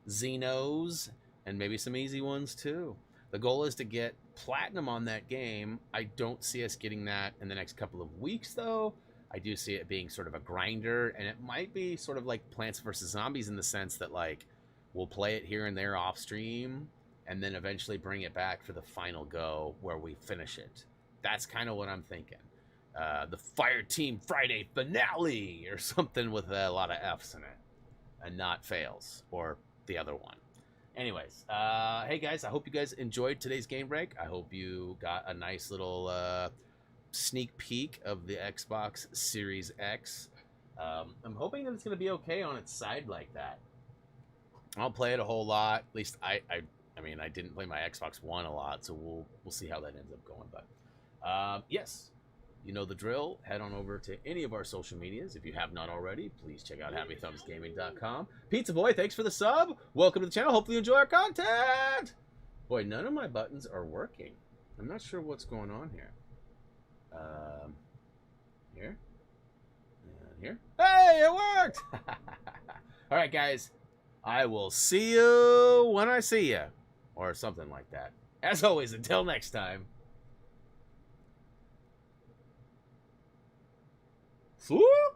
Xenos, and maybe some easy ones too. The goal is to get platinum on that game. I don't see us getting that in the next couple of weeks, though. I do see it being sort of a grinder, and it might be sort of like Plants vs. Zombies in the sense that, like, we'll play it here and there off stream, and then eventually bring it back for the final go where we finish it. That's kind of what I'm thinking. The Fire Team Friday finale or something with a lot of F's in it and not fails, or the other one. Anyways, hey guys, I hope you guys enjoyed today's game break. I hope you got a nice little sneak peek of the Xbox Series X. I'm hoping that it's going to be okay on its side like that. I don't play it a whole lot. At least I mean, I didn't play my Xbox One a lot, so we'll see how that ends up going. But yes, you know the drill. Head on over to any of our social medias. If you have not already, please check out HappyThumbsGaming.com. Pizza Boy, thanks for the sub. Welcome to the channel. Hopefully you enjoy our content. Boy, none of my buttons are working. I'm not sure what's going on here. Here. And here. Hey, it worked! All right, guys. I will see you when I see you. Or something like that. As always, until next time. Swoop!